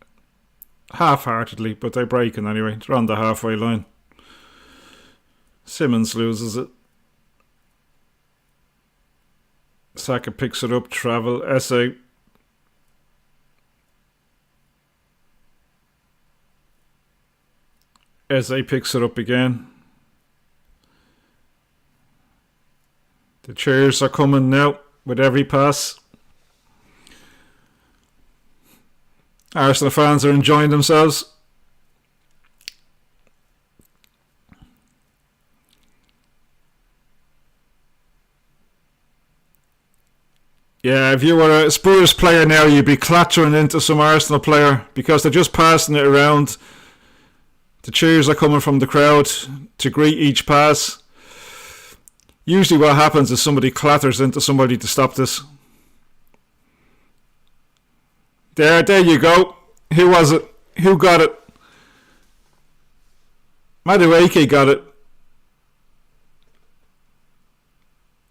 half-heartedly, but they break it anyway. They're on the halfway line. Simmons loses it. Saka picks it up, travel, Eze. Eze picks it up again. The cheers are coming now with every pass. Arsenal fans are enjoying themselves. Yeah, if you were a Spurs player now, you'd be clattering into some Arsenal player because they're just passing it around. The cheers are coming from the crowd to greet each pass. Usually what happens is somebody clatters into somebody to stop this. There you go. Who was it? Who got it? Madueke got it.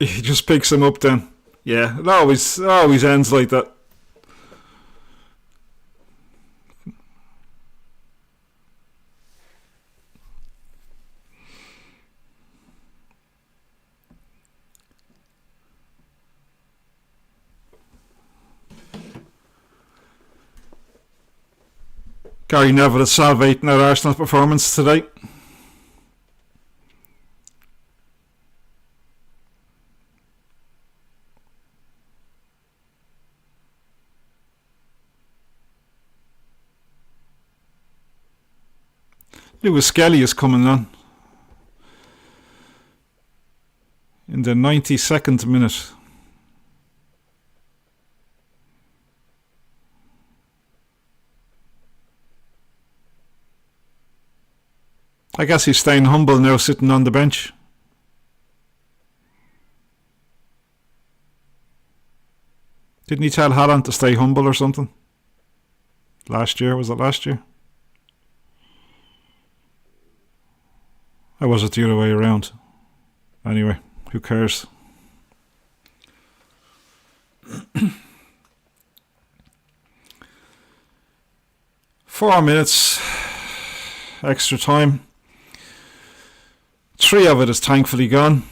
He just picks him up then. Yeah, it always ends like that. Gary Neville is salvating our Arsenal performance today. Lewis Skelly is coming on in the 92nd minute. I guess he's staying humble now, sitting on the bench. Didn't he tell Haaland to stay humble or something? Last year, was it last year? Or was it the other way around? Anyway, who cares? Four minutes extra time. 3 of it is thankfully gone.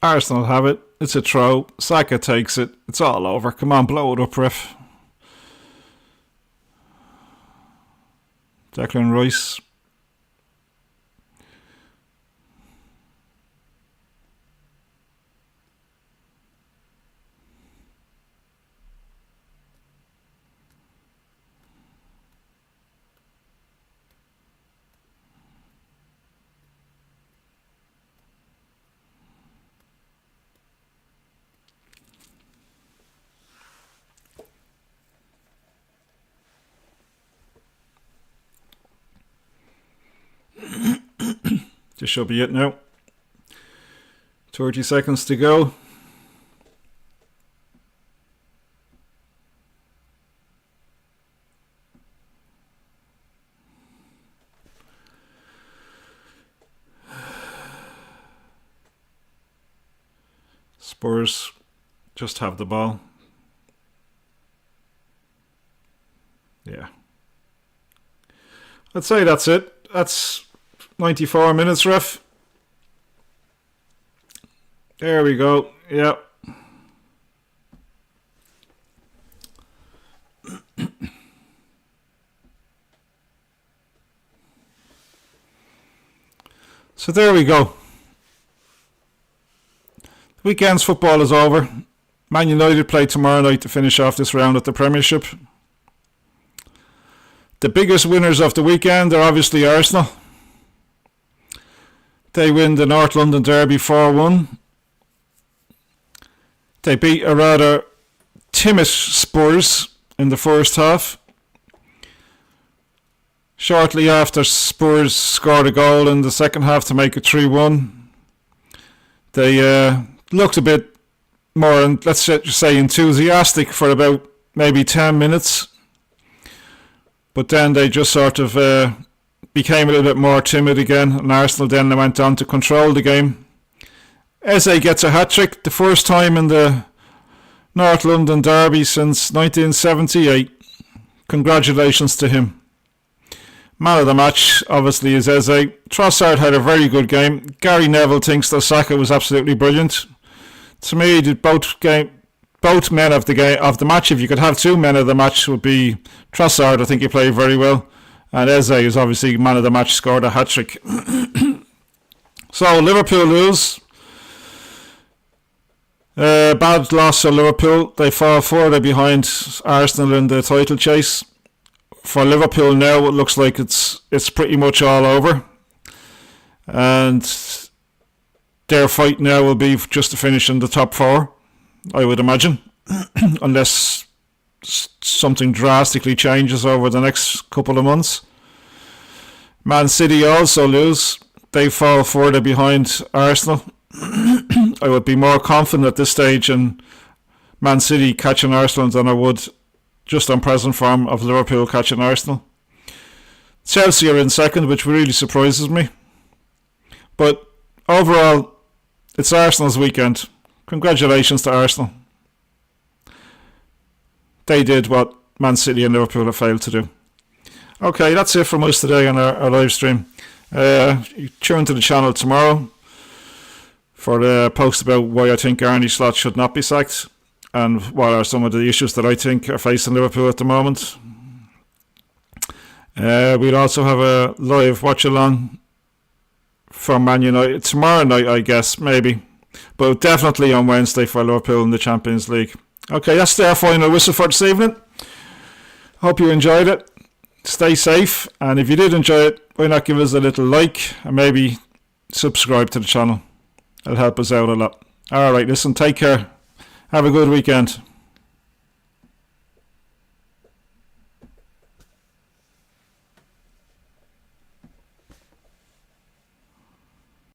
Arsenal have it. It's a throw. Saka takes it. It's all over. Come on, blow it up, ref. Declan Rice. This should be it now. 30 seconds to go. Spurs just have the ball. Yeah. I'd say that's it. That's 94 minutes, ref. There we go. Yep. So there we go. The weekend's football is over. Man United play tomorrow night to finish off this round at the Premiership. The biggest winners of the weekend are obviously Arsenal. They win the North London Derby 4-1. They beat a rather timid Spurs in the first half. Shortly after, Spurs scored a goal in the second half to make it 3-1. They looked a bit more, let's just say, enthusiastic for about maybe 10 minutes. But then they just sort of became a little bit more timid again, and Arsenal then went on to control the game. Eze gets a hat-trick, the first time in the North London Derby since 1978. Congratulations to him. Man of the match, obviously, is Eze. Trossard had a very good game. Gary Neville thinks that Saka was absolutely brilliant. To me, both men of the match, if you could have two men of the match, would be Trossard. I think he played very well. And Eze is obviously man of the match, scored a hat-trick. So, Liverpool lose. Bad loss for Liverpool. They fall further behind Arsenal in the title chase. For Liverpool now, it looks like it's pretty much all over. And their fight now will be just to finish in the top four, I would imagine. Unless something drastically changes over the next couple of months. Man City also lose. They fall further behind Arsenal. I would be more confident at this stage in Man City catching Arsenal than I would just on present form of Liverpool catching Arsenal. Chelsea are in second, which really surprises me. But overall, it's Arsenal's weekend. Congratulations to Arsenal. They did what Man City and Liverpool have failed to do. Okay, that's it from us today on our live stream. You tune to the channel tomorrow for the post about why I think Arne Slot should not be sacked and what are some of the issues that I think are facing Liverpool at the moment. We'll also have a live watch-along for Man United tomorrow night, I guess, maybe. But definitely on Wednesday for Liverpool in the Champions League. Okay, that's their final whistle for this evening. Hope you enjoyed it. Stay safe, and if you did enjoy it, why not give us a little like and maybe subscribe to the channel. It'll help us out a lot. Alright, listen, take care. Have a good weekend.